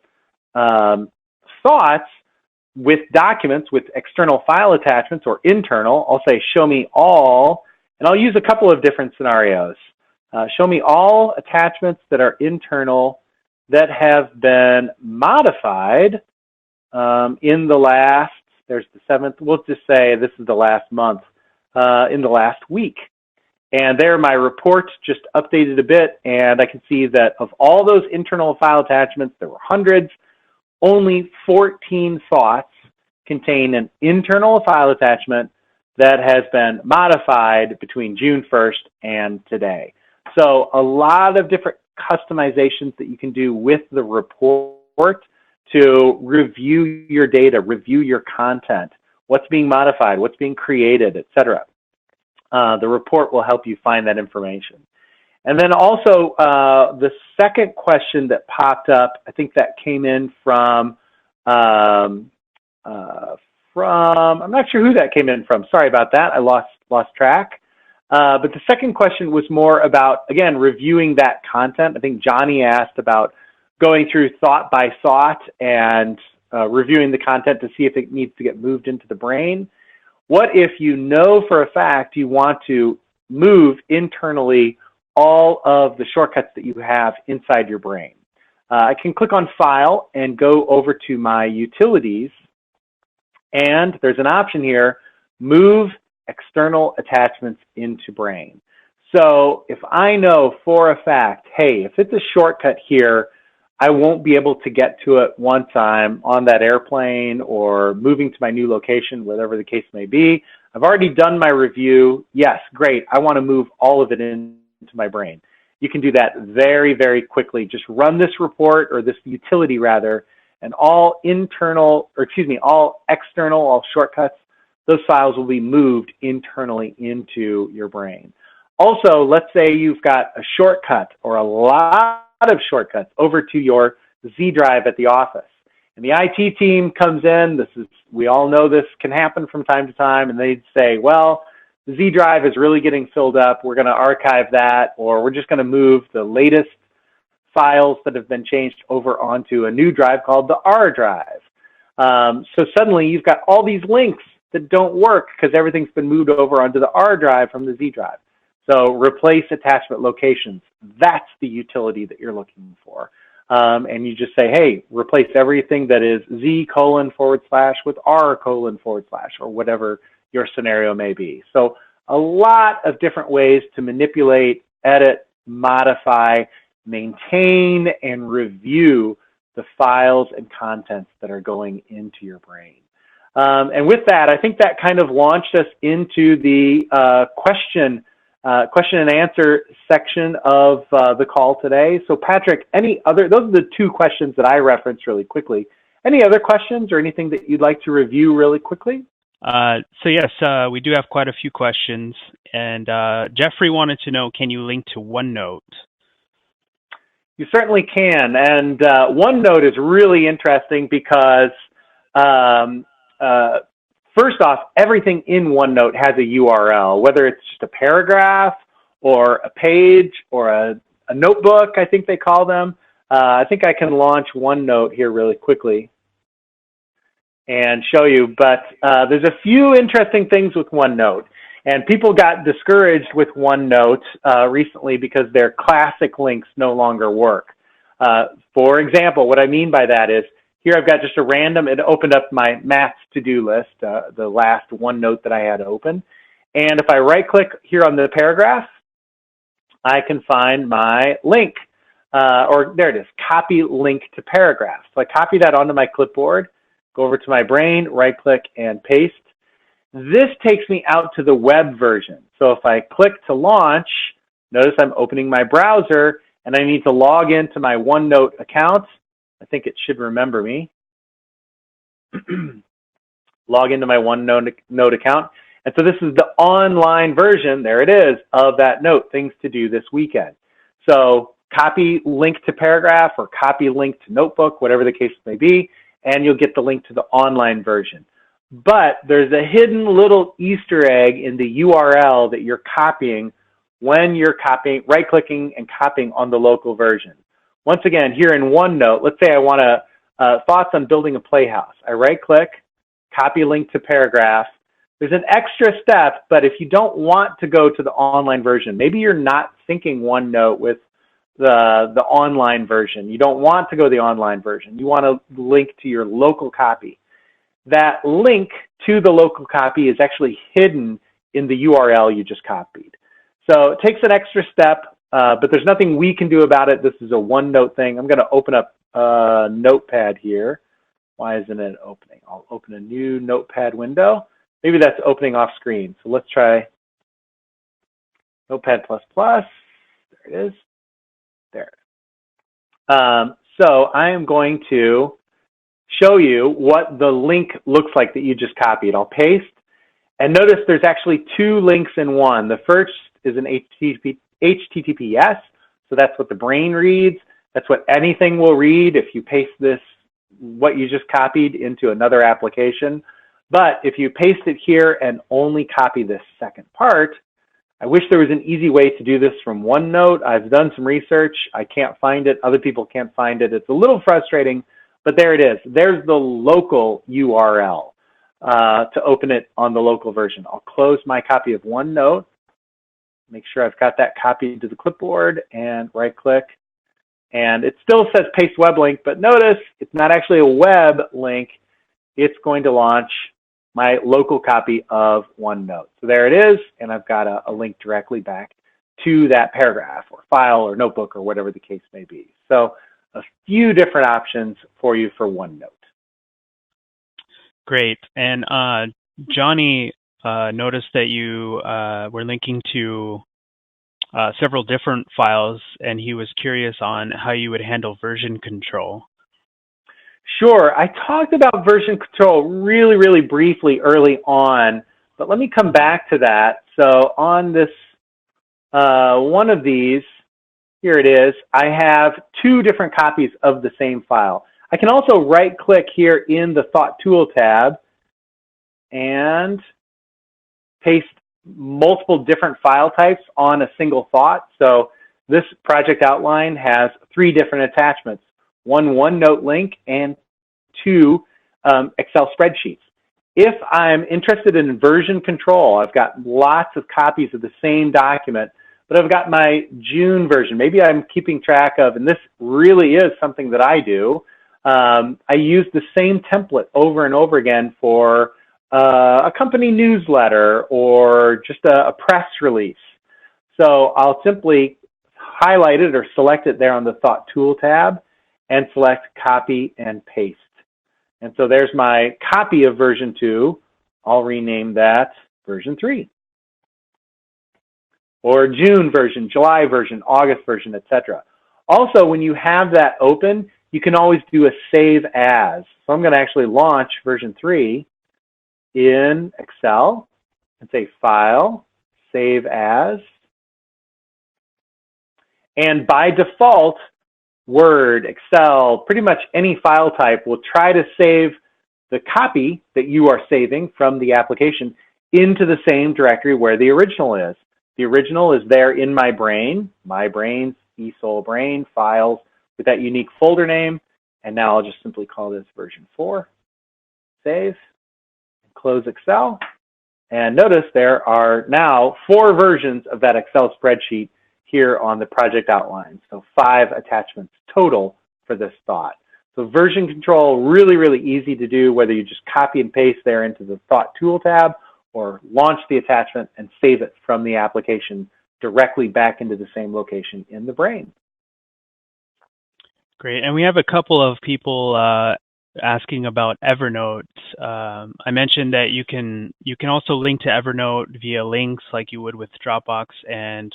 thoughts with documents with external file attachments or internal. I'll say, show me all, and I'll use a couple of different scenarios. Show me all attachments that are internal that have been modified in the last, there's the 7th, we'll just say this is the last month, in the last week. And there my report just updated a bit, and I can see that of all those internal file attachments, there were hundreds, only 14 thoughts contain an internal file attachment that has been modified between June 1st and today. So a lot of different customizations that you can do with the report to review your data, review your content, what's being modified, what's being created, etc. The report will help you find that information. And then also the second question that popped up, I think that came in from I'm not sure who that came in from. Sorry about that. I lost track. But the second question was more about, again, reviewing that content. I think Johnny asked about going through thought by thought and reviewing the content to see if it needs to get moved into the brain. What if you know for a fact you want to move internally all of the shortcuts that you have inside your brain? I can click on File and go over to my Utilities, and there's an option here, Move External Attachments into Brain. So if I know for a fact, hey, if it's a shortcut here, I won't be able to get to it once I'm on that airplane or moving to my new location, whatever the case may be. I've already done my review. Yes, great. I want to move all of it into my brain. You can do that very, very quickly. Just run this report or this utility rather, and all external, all shortcuts, those files will be moved internally into your brain. Also, let's say you've got a shortcut or a lot of shortcuts over to your Z drive at the office. And the IT team comes in, we all know this can happen from time to time, and they'd say, well, the Z drive is really getting filled up. We're going to archive that, or we're just going to move the latest files that have been changed over onto a new drive called the R drive. So suddenly you've got all these links that don't work because everything's been moved over onto the R drive from the Z drive. So replace attachment locations. That's the utility that you're looking for. And you just say, hey, replace everything that is Z:// with R:// or whatever your scenario may be. So a lot of different ways to manipulate, edit, modify, maintain, and review the files and contents that are going into your brain. And with that, I think that kind of launched us into the question and answer section of the call today. So Patrick, those are the two questions that I referenced really quickly. Any other questions or anything that you'd like to review really quickly? So yes, we do have quite a few questions. And Jeffrey wanted to know, can you link to OneNote? You certainly can. And OneNote is really interesting because first off, everything in OneNote has a URL, whether it's just a paragraph or a page or a notebook, I think they call them. I think I can launch OneNote here really quickly and show you, but there's a few interesting things with OneNote. And people got discouraged with OneNote recently because their classic links no longer work. For example, what I mean by that is, here I've got just a random, it opened up my maths to-do list, the last OneNote that I had open. And if I right-click here on the paragraph, I can find my link, or there it is, copy link to paragraph. So I copy that onto my clipboard, go over to my brain, right-click, and paste. This takes me out to the web version. So if I click to launch, notice I'm opening my browser, and I need to log into my OneNote account. I think it should remember me. Log into my OneNote account. And so this is the online version, there it is, of that note, things to do this weekend. So copy link to paragraph or copy link to notebook, whatever the case may be, and you'll get the link to the online version. But there's a hidden little Easter egg in the URL that you're copying when you're right-clicking and copying on the local version. Once again, here in OneNote, let's say I want thoughts on building a playhouse. I right-click, copy link to paragraph. There's an extra step, but if you don't want to go to the online version, maybe you're not syncing OneNote with the online version. You don't want to go to the online version. You want to link to your local copy. That link to the local copy is actually hidden in the URL you just copied. So it takes an extra step, but there's nothing we can do about it. This is a OneNote thing. I'm going to open up a notepad here. Why isn't it opening? I'll open a new notepad window. Maybe that's opening off screen. So let's try Notepad++. There it is. There. So I am going to show you what the link looks like that you just copied. I'll paste. And notice there's actually two links in one. The first is an HTTPS, so that's what the brain reads. That's what anything will read if you paste this, what you just copied, into another application. But if you paste it here and only copy this second part, I wish there was an easy way to do this from OneNote. I've done some research. I can't find it. Other people can't find it. It's a little frustrating, but there it is. There's the local URL to open it on the local version. I'll close my copy of OneNote. Make sure I've got that copied to the clipboard and right-click. And it still says paste web link, but notice it's not actually a web link. It's going to launch my local copy of OneNote. So there it is, and I've got a link directly back to that paragraph or file or notebook or whatever the case may be. So a few different options for you for OneNote. Great. And Johnny noticed that you were linking to several different files, and he was curious on how you would handle version control. Sure. I talked about version control really, really briefly early on, but let me come back to that. So on this one of these, here it is, I have two different copies of the same file. I can also right-click here in the Thought Tool tab and paste multiple different file types on a single thought. So this project outline has 3 different attachments, one OneNote link and 2 Excel spreadsheets. If I'm interested in version control, I've got lots of copies of the same document, but I've got my June version. Maybe I'm keeping track of, and this really is something that I do. I use the same template over and over again for a company newsletter or just a press release. So I'll simply highlight it or select it there on the Thought Tool tab and select Copy and Paste. And so there's my copy of version 2. I'll rename that version 3. Or June version, July version, August version, etc. Also, when you have that open, you can always do a save as. So I'm going to actually launch version 3 in Excel and say File, Save As. And by default, Word, Excel, pretty much any file type will try to save the copy that you are saving from the application into the same directory where the original is. The original is there in my brain, eSoulBrain files with that unique folder name. And now I'll just simply call this version 4. Save, close Excel. And notice there are now 4 versions of that Excel spreadsheet here on the project outline. So 5 attachments total for this thought. So version control, really, really easy to do, whether you just copy and paste there into the Thought Tool tab or launch the attachment and save it from the application directly back into the same location in the brain. Great. And we have a couple of people asking about Evernote. I mentioned that you can also link to Evernote via links like you would with Dropbox and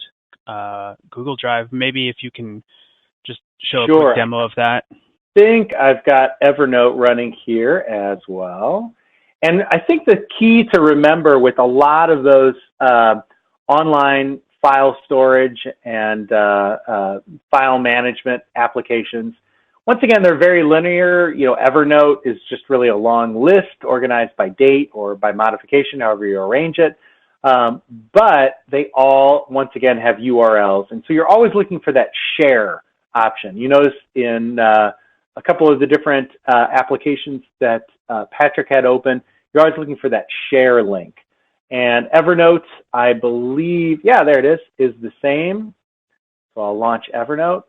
Google Drive. Maybe if you can just show a quick demo of that. I think I've got Evernote running here as well. And I think the key to remember with a lot of those online file storage and file management applications, once again, they're very linear. You know, Evernote is just really a long list organized by date or by modification, however you arrange it. But they all, once again, have URLs. And so you're always looking for that share option. You notice in a couple of the different applications that Patrick had open, you're always looking for that share link. And Evernote, I believe, yeah, there it is the same. So I'll launch Evernote.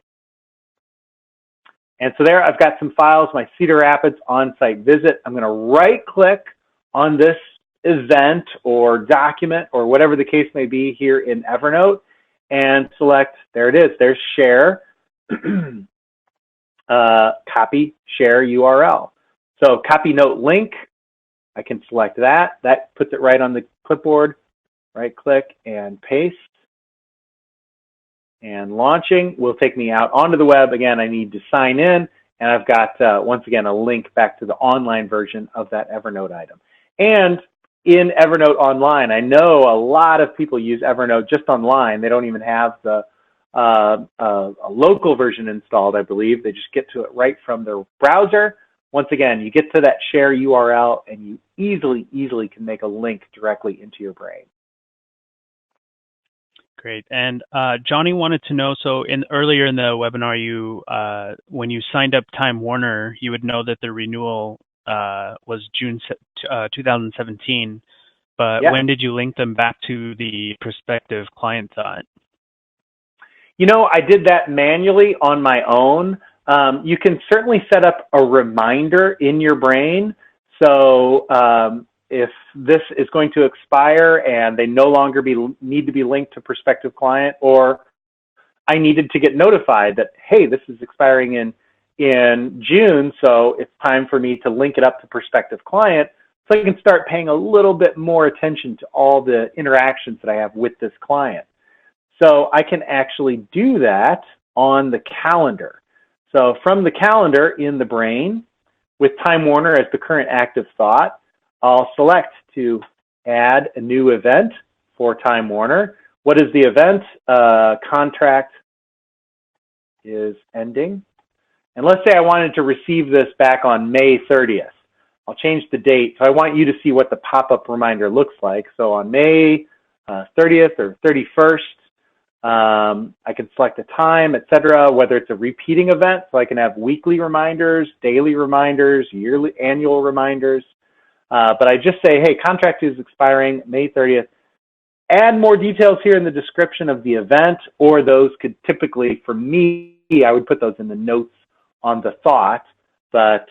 And so there I've got some files, my Cedar Rapids on-site visit. I'm going to right-click on this event or document or whatever the case may be here in Evernote and select, there it is, there's share, copy, share URL. So copy note link, I can select that. That puts it right on the clipboard, right-click and paste. And launching will take me out onto the web. Again, I need to sign in, and I've got, once again, a link back to the online version of that Evernote item. And in Evernote Online, I know a lot of people use Evernote just online. They don't even have the a local version installed, I believe. They just get to it right from their browser. Once again, you get to that share URL, and you easily can make a link directly into your brain. Great. And Johnny wanted to know, so earlier in the webinar, you when you signed up Time Warner, you would know that the renewal was June 2017. But yeah, when did you link them back to the prospective client thought? You know, I did that manually on my own. You can certainly set up a reminder in your brain. So if this is going to expire and they no longer need to be linked to prospective client, or I needed to get notified that, hey, this is expiring in June, so it's time for me to link it up to prospective client, so I can start paying a little bit more attention to all the interactions that I have with this client. So I can actually do that on the calendar. So from the calendar in the brain, with Time Warner as the current active thought, I'll select to add a new event for Time Warner, What is the event? Contract is ending. And let's say I wanted to receive this back on May 30th. I'll change the date. So I want you to see what the pop-up reminder looks like. So on May 30th or 31st, I can select a time, etc., whether it's a repeating event, so I can have weekly reminders, daily reminders, yearly, annual reminders. But I just say, hey, contract is expiring May 30th. Add more details here in the description of the event, or those could typically, for me, I would put those in the notes on the thought, but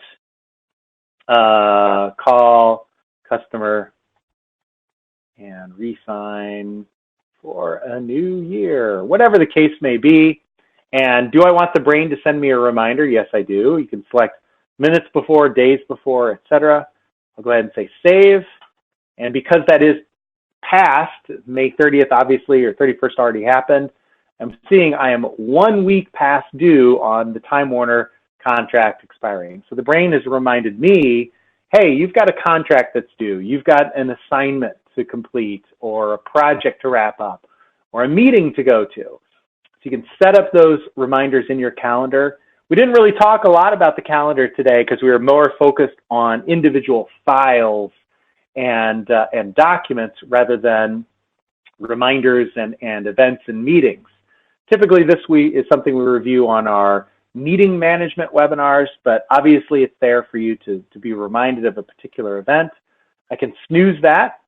call customer and re-sign for a new year, whatever the case may be. And do I want the brain to send me a reminder? Yes, I do. You can select minutes before, days before, etc. I'll go ahead and say save. And because that is past, May 30th, obviously, or 31st already happened, I'm seeing I am 1 week past due on the Time Warner contract expiring. So the brain has reminded me, hey, you've got a contract that's due. You've got an assignment to complete, or a project to wrap up, or a meeting to go to. So you can set up those reminders in your calendar. We didn't really talk a lot about the calendar today because we were more focused on individual files and documents rather than reminders and events and meetings. Typically, this is something we review on our meeting management webinars, but obviously it's there for you to be reminded of a particular event. I can snooze that.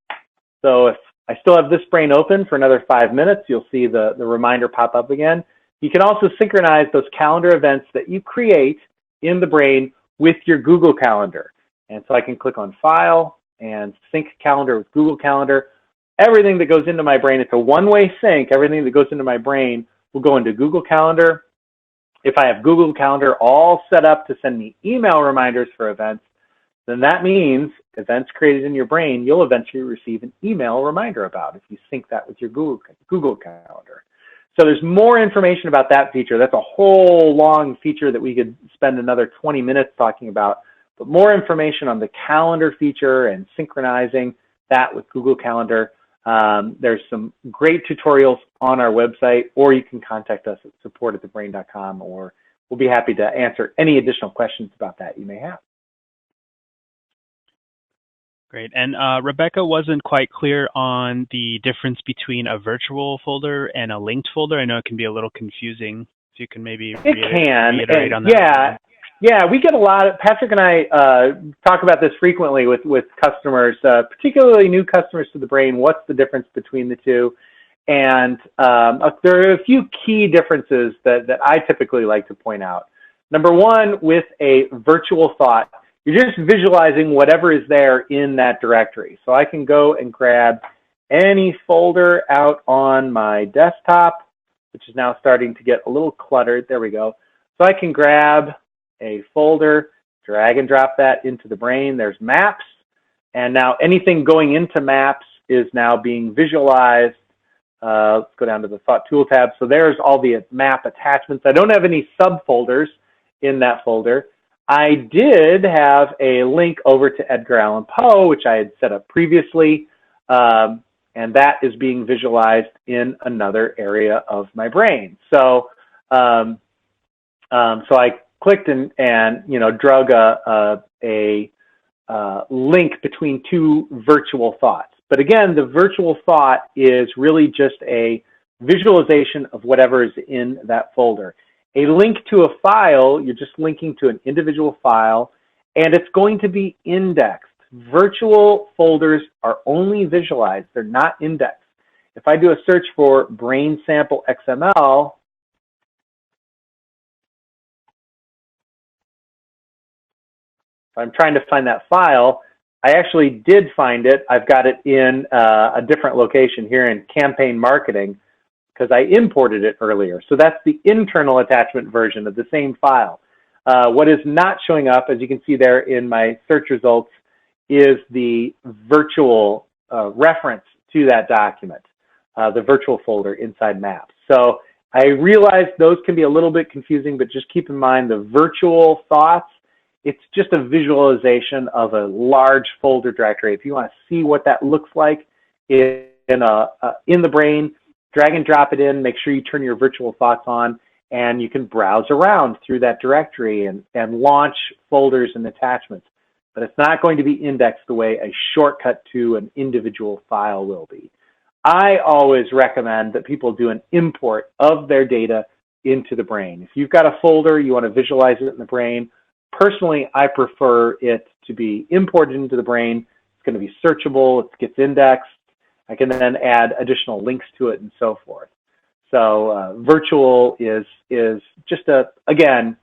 So if I still have this brain open for another 5 minutes, you'll see the reminder pop up again. You can also synchronize those calendar events that you create in the brain with your Google Calendar. And so I can click on File and Sync Calendar with Google Calendar. Everything that goes into my brain, it's a one-way sync. Everything that goes into my brain will go into Google Calendar. If I have Google Calendar all set up to send me email reminders for events, then that means events created in your brain, you'll eventually receive an email reminder about if you sync that with your Google Calendar. So there's more information about that feature. That's a whole long feature that we could spend another 20 minutes talking about. But more information on the calendar feature and synchronizing that with Google Calendar. There's some great tutorials on our website, or you can contact us at support@thebrain.com, or we'll be happy to answer any additional questions about that you may have. Great. And Rebecca wasn't quite clear on the difference between a virtual folder and a linked folder. I know it can be a little confusing. If you can maybe reiterate on that. Yeah, we get a lot of, Patrick and I talk about this frequently with customers, particularly new customers to the brain. What's the difference between the two? And there are a few key differences that I typically like to point out. Number one, with a virtual thought, you're just visualizing whatever is there in that directory. So I can go and grab any folder out on my desktop, which is now starting to get a little cluttered. There we go. So I can grab a folder, drag and drop that into the brain. There's maps. And now anything going into maps is now being visualized. Let's go down to the Thought Tool tab. So there's all the map attachments. I don't have any subfolders in that folder. I did have a link over to Edgar Allan Poe, which I had set up previously, and that is being visualized in another area of my brain. So, so I clicked and drug a link between two virtual thoughts. But again, the virtual thought is really just a visualization of whatever is in that folder. A link to a file, you're just linking to an individual file, and it's going to be indexed. Virtual folders are only visualized. They're not indexed. If I do a search for brain sample XML, if I'm trying to find that file, I actually did find it. I've got it in a different location here in campaign marketing, because I imported it earlier. So that's the internal attachment version of the same file. What is not showing up, as you can see there in my search results, is the virtual reference to that document, the virtual folder inside Maps. So I realize those can be a little bit confusing, but just keep in mind the virtual thoughts, it's just a visualization of a large folder directory. If you want to see what that looks like in the brain, drag and drop it in, make sure you turn your virtual thoughts on, and you can browse around through that directory and launch folders and attachments. But it's not going to be indexed the way a shortcut to an individual file will be. I always recommend that people do an import of their data into the brain. If you've got a folder, you want to visualize it in the brain. Personally, I prefer it to be imported into the brain. It's going to be searchable, it gets indexed. I can then add additional links to it and so forth. So virtual is just, again,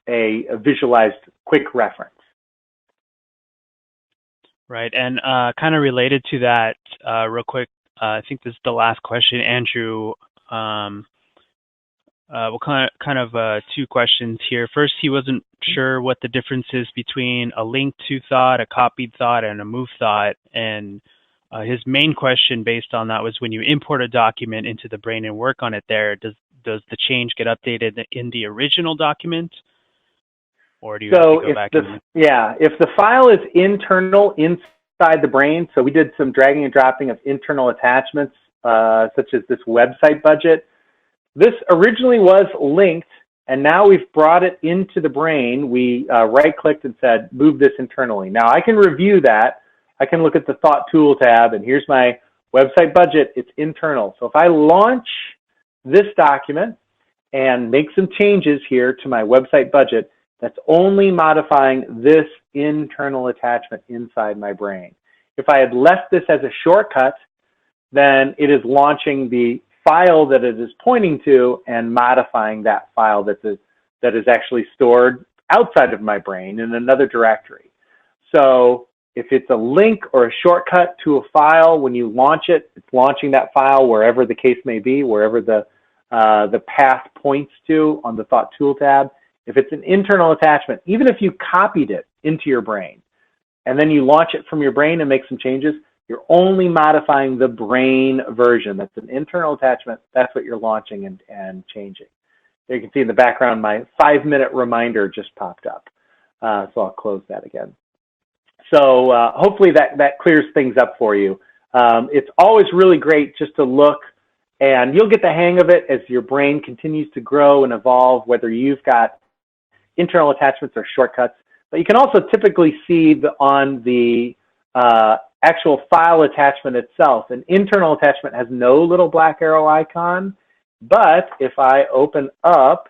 a visualized quick reference. Right, and kind of related to that, real quick, I think this is the last question, Andrew. Well, kind of two questions here. First, he wasn't sure what the difference is between a link to thought, a copied thought, and a move thought. And his main question based on that was, when you import a document into the brain and work on it there, does the change get updated in the original document? Or do you have to go back? If the file is internal inside the brain, so we did some dragging and dropping of internal attachments, such as this website budget. This originally was linked, and now we've brought it into the brain. We right-clicked and said, move this internally. Now I can review that. I can look at the Thought Tool tab, and here's my website budget. It's internal. So if I launch this document and make some changes here to my website budget, that's only modifying this internal attachment inside my brain. If I had left this as a shortcut, then it is launching the file that it is pointing to and modifying that file that is actually stored outside of my brain in another directory. So if it's a link or a shortcut to a file, when you launch it, it's launching that file wherever the case may be, wherever the path points to on the Thought Tool tab. If it's an internal attachment, even if you copied it into your brain and then you launch it from your brain and make some changes, you're only modifying the brain version. That's an internal attachment. That's what you're launching and changing. There you can see in the background, my 5-minute reminder just popped up. So I'll close that again. So hopefully that clears things up for you. It's always really great just to look, and you'll get the hang of it as your brain continues to grow and evolve, whether you've got internal attachments or shortcuts. But you can also typically see on the actual file attachment itself, an internal attachment has no little black arrow icon. But if I open up,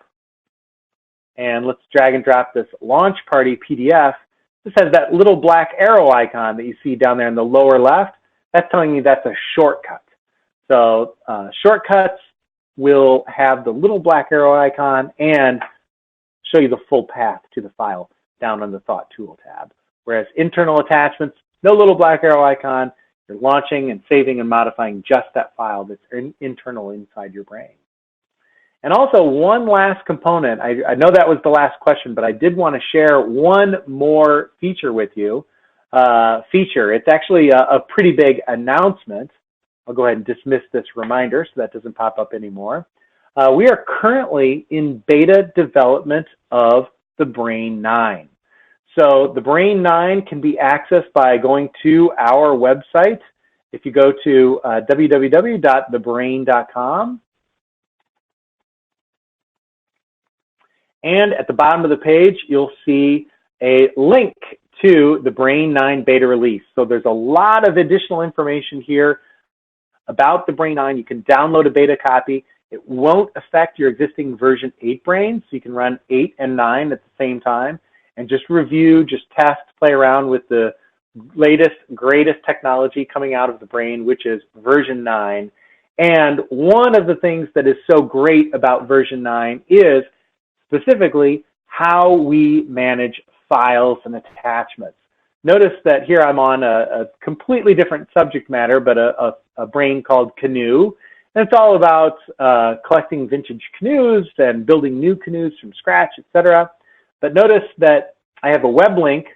and let's drag and drop this launch party PDF, this has that little black arrow icon that you see down there in the lower left. That's telling you that's a shortcut. So shortcuts will have the little black arrow icon and show you the full path to the file down on the Thought Tool tab. Whereas internal attachments, no little black arrow icon. You're launching and saving and modifying just that file that's internal inside your brain. And also one last component. I know that was the last question, but I did want to share one more feature with you. It's actually a pretty big announcement. I'll go ahead and dismiss this reminder so that doesn't pop up anymore. We are currently in beta development of TheBrain 9. So TheBrain 9 can be accessed by going to our website. If you go to www.thebrain.com, and at the bottom of the page, you'll see a link to the TheBrain 9 beta release. So there's a lot of additional information here about the TheBrain 9. You can download a beta copy. It won't affect your existing version 8 brain, so you can run 8 and 9 at the same time and just review, just test, play around with the latest, greatest technology coming out of the brain, which is version 9. And one of the things that is so great about version 9 is specifically how we manage files and attachments. Notice that here I'm on a completely different subject matter, but a brain called Canoe. And it's all about collecting vintage canoes and building new canoes from scratch, etc. But notice that I have a web link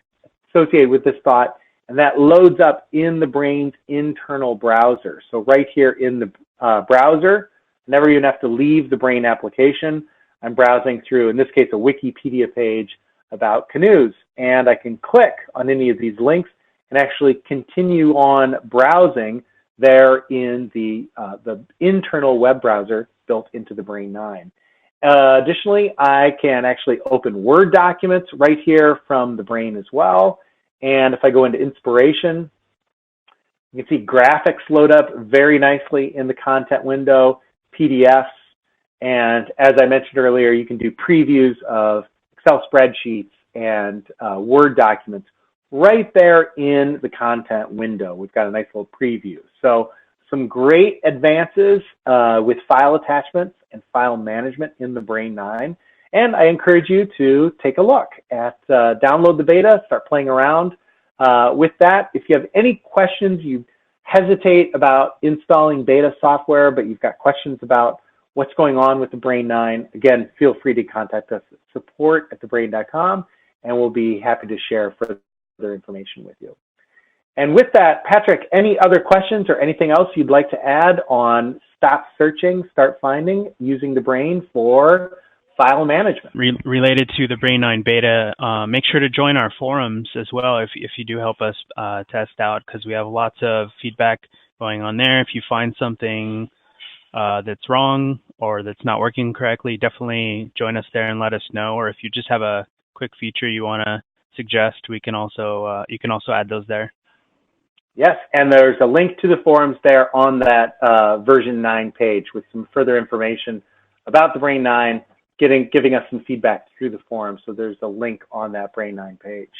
associated with this thought, and that loads up in the brain's internal browser. So right here in the browser, never even have to leave the brain application. I'm browsing through, in this case, a Wikipedia page about canoes. And I can click on any of these links and actually continue on browsing there in the internal web browser built into the Brain 9. Additionally, I can actually open Word documents right here from the Brain as well. And if I go into Inspiration, you can see graphics load up very nicely in the content window, PDFs, and as I mentioned earlier, you can do previews of Excel spreadsheets and Word documents right there in the content window. We've got a nice little preview. So some great advances with file attachments and file management in the Brain 9. And I encourage you to take a look at, download the beta, start playing around with that. If you have any questions, you hesitate about installing beta software, but you've got questions about what's going on with the Brain 9, again, feel free to contact us at support@thebrain.com, and we'll be happy to share further information with you. And with that, Patrick, any other questions or anything else you'd like to add on stop searching, start finding, using the Brain for file management? Related to the Brain 9 beta, make sure to join our forums as well if you do help us test out, because we have lots of feedback going on there. If you find something that's wrong or that's not working correctly, definitely join us there and let us know. Or if you just have a quick feature you want to suggest, we can also you can also add those there. Yes, and there's a link to the forums there on that version 9 page with some further information about the Brain 9, giving us some feedback through the forum. So there's a link on that Brain 9 page.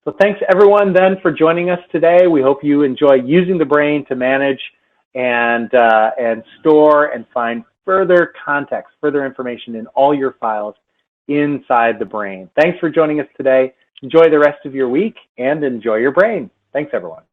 So thanks everyone then for joining us today. We hope you enjoy using the Brain to manage and store and find further context, further information in all your files inside the Brain. Thanks for joining us today. Enjoy the rest of your week and enjoy your Brain. Thanks everyone.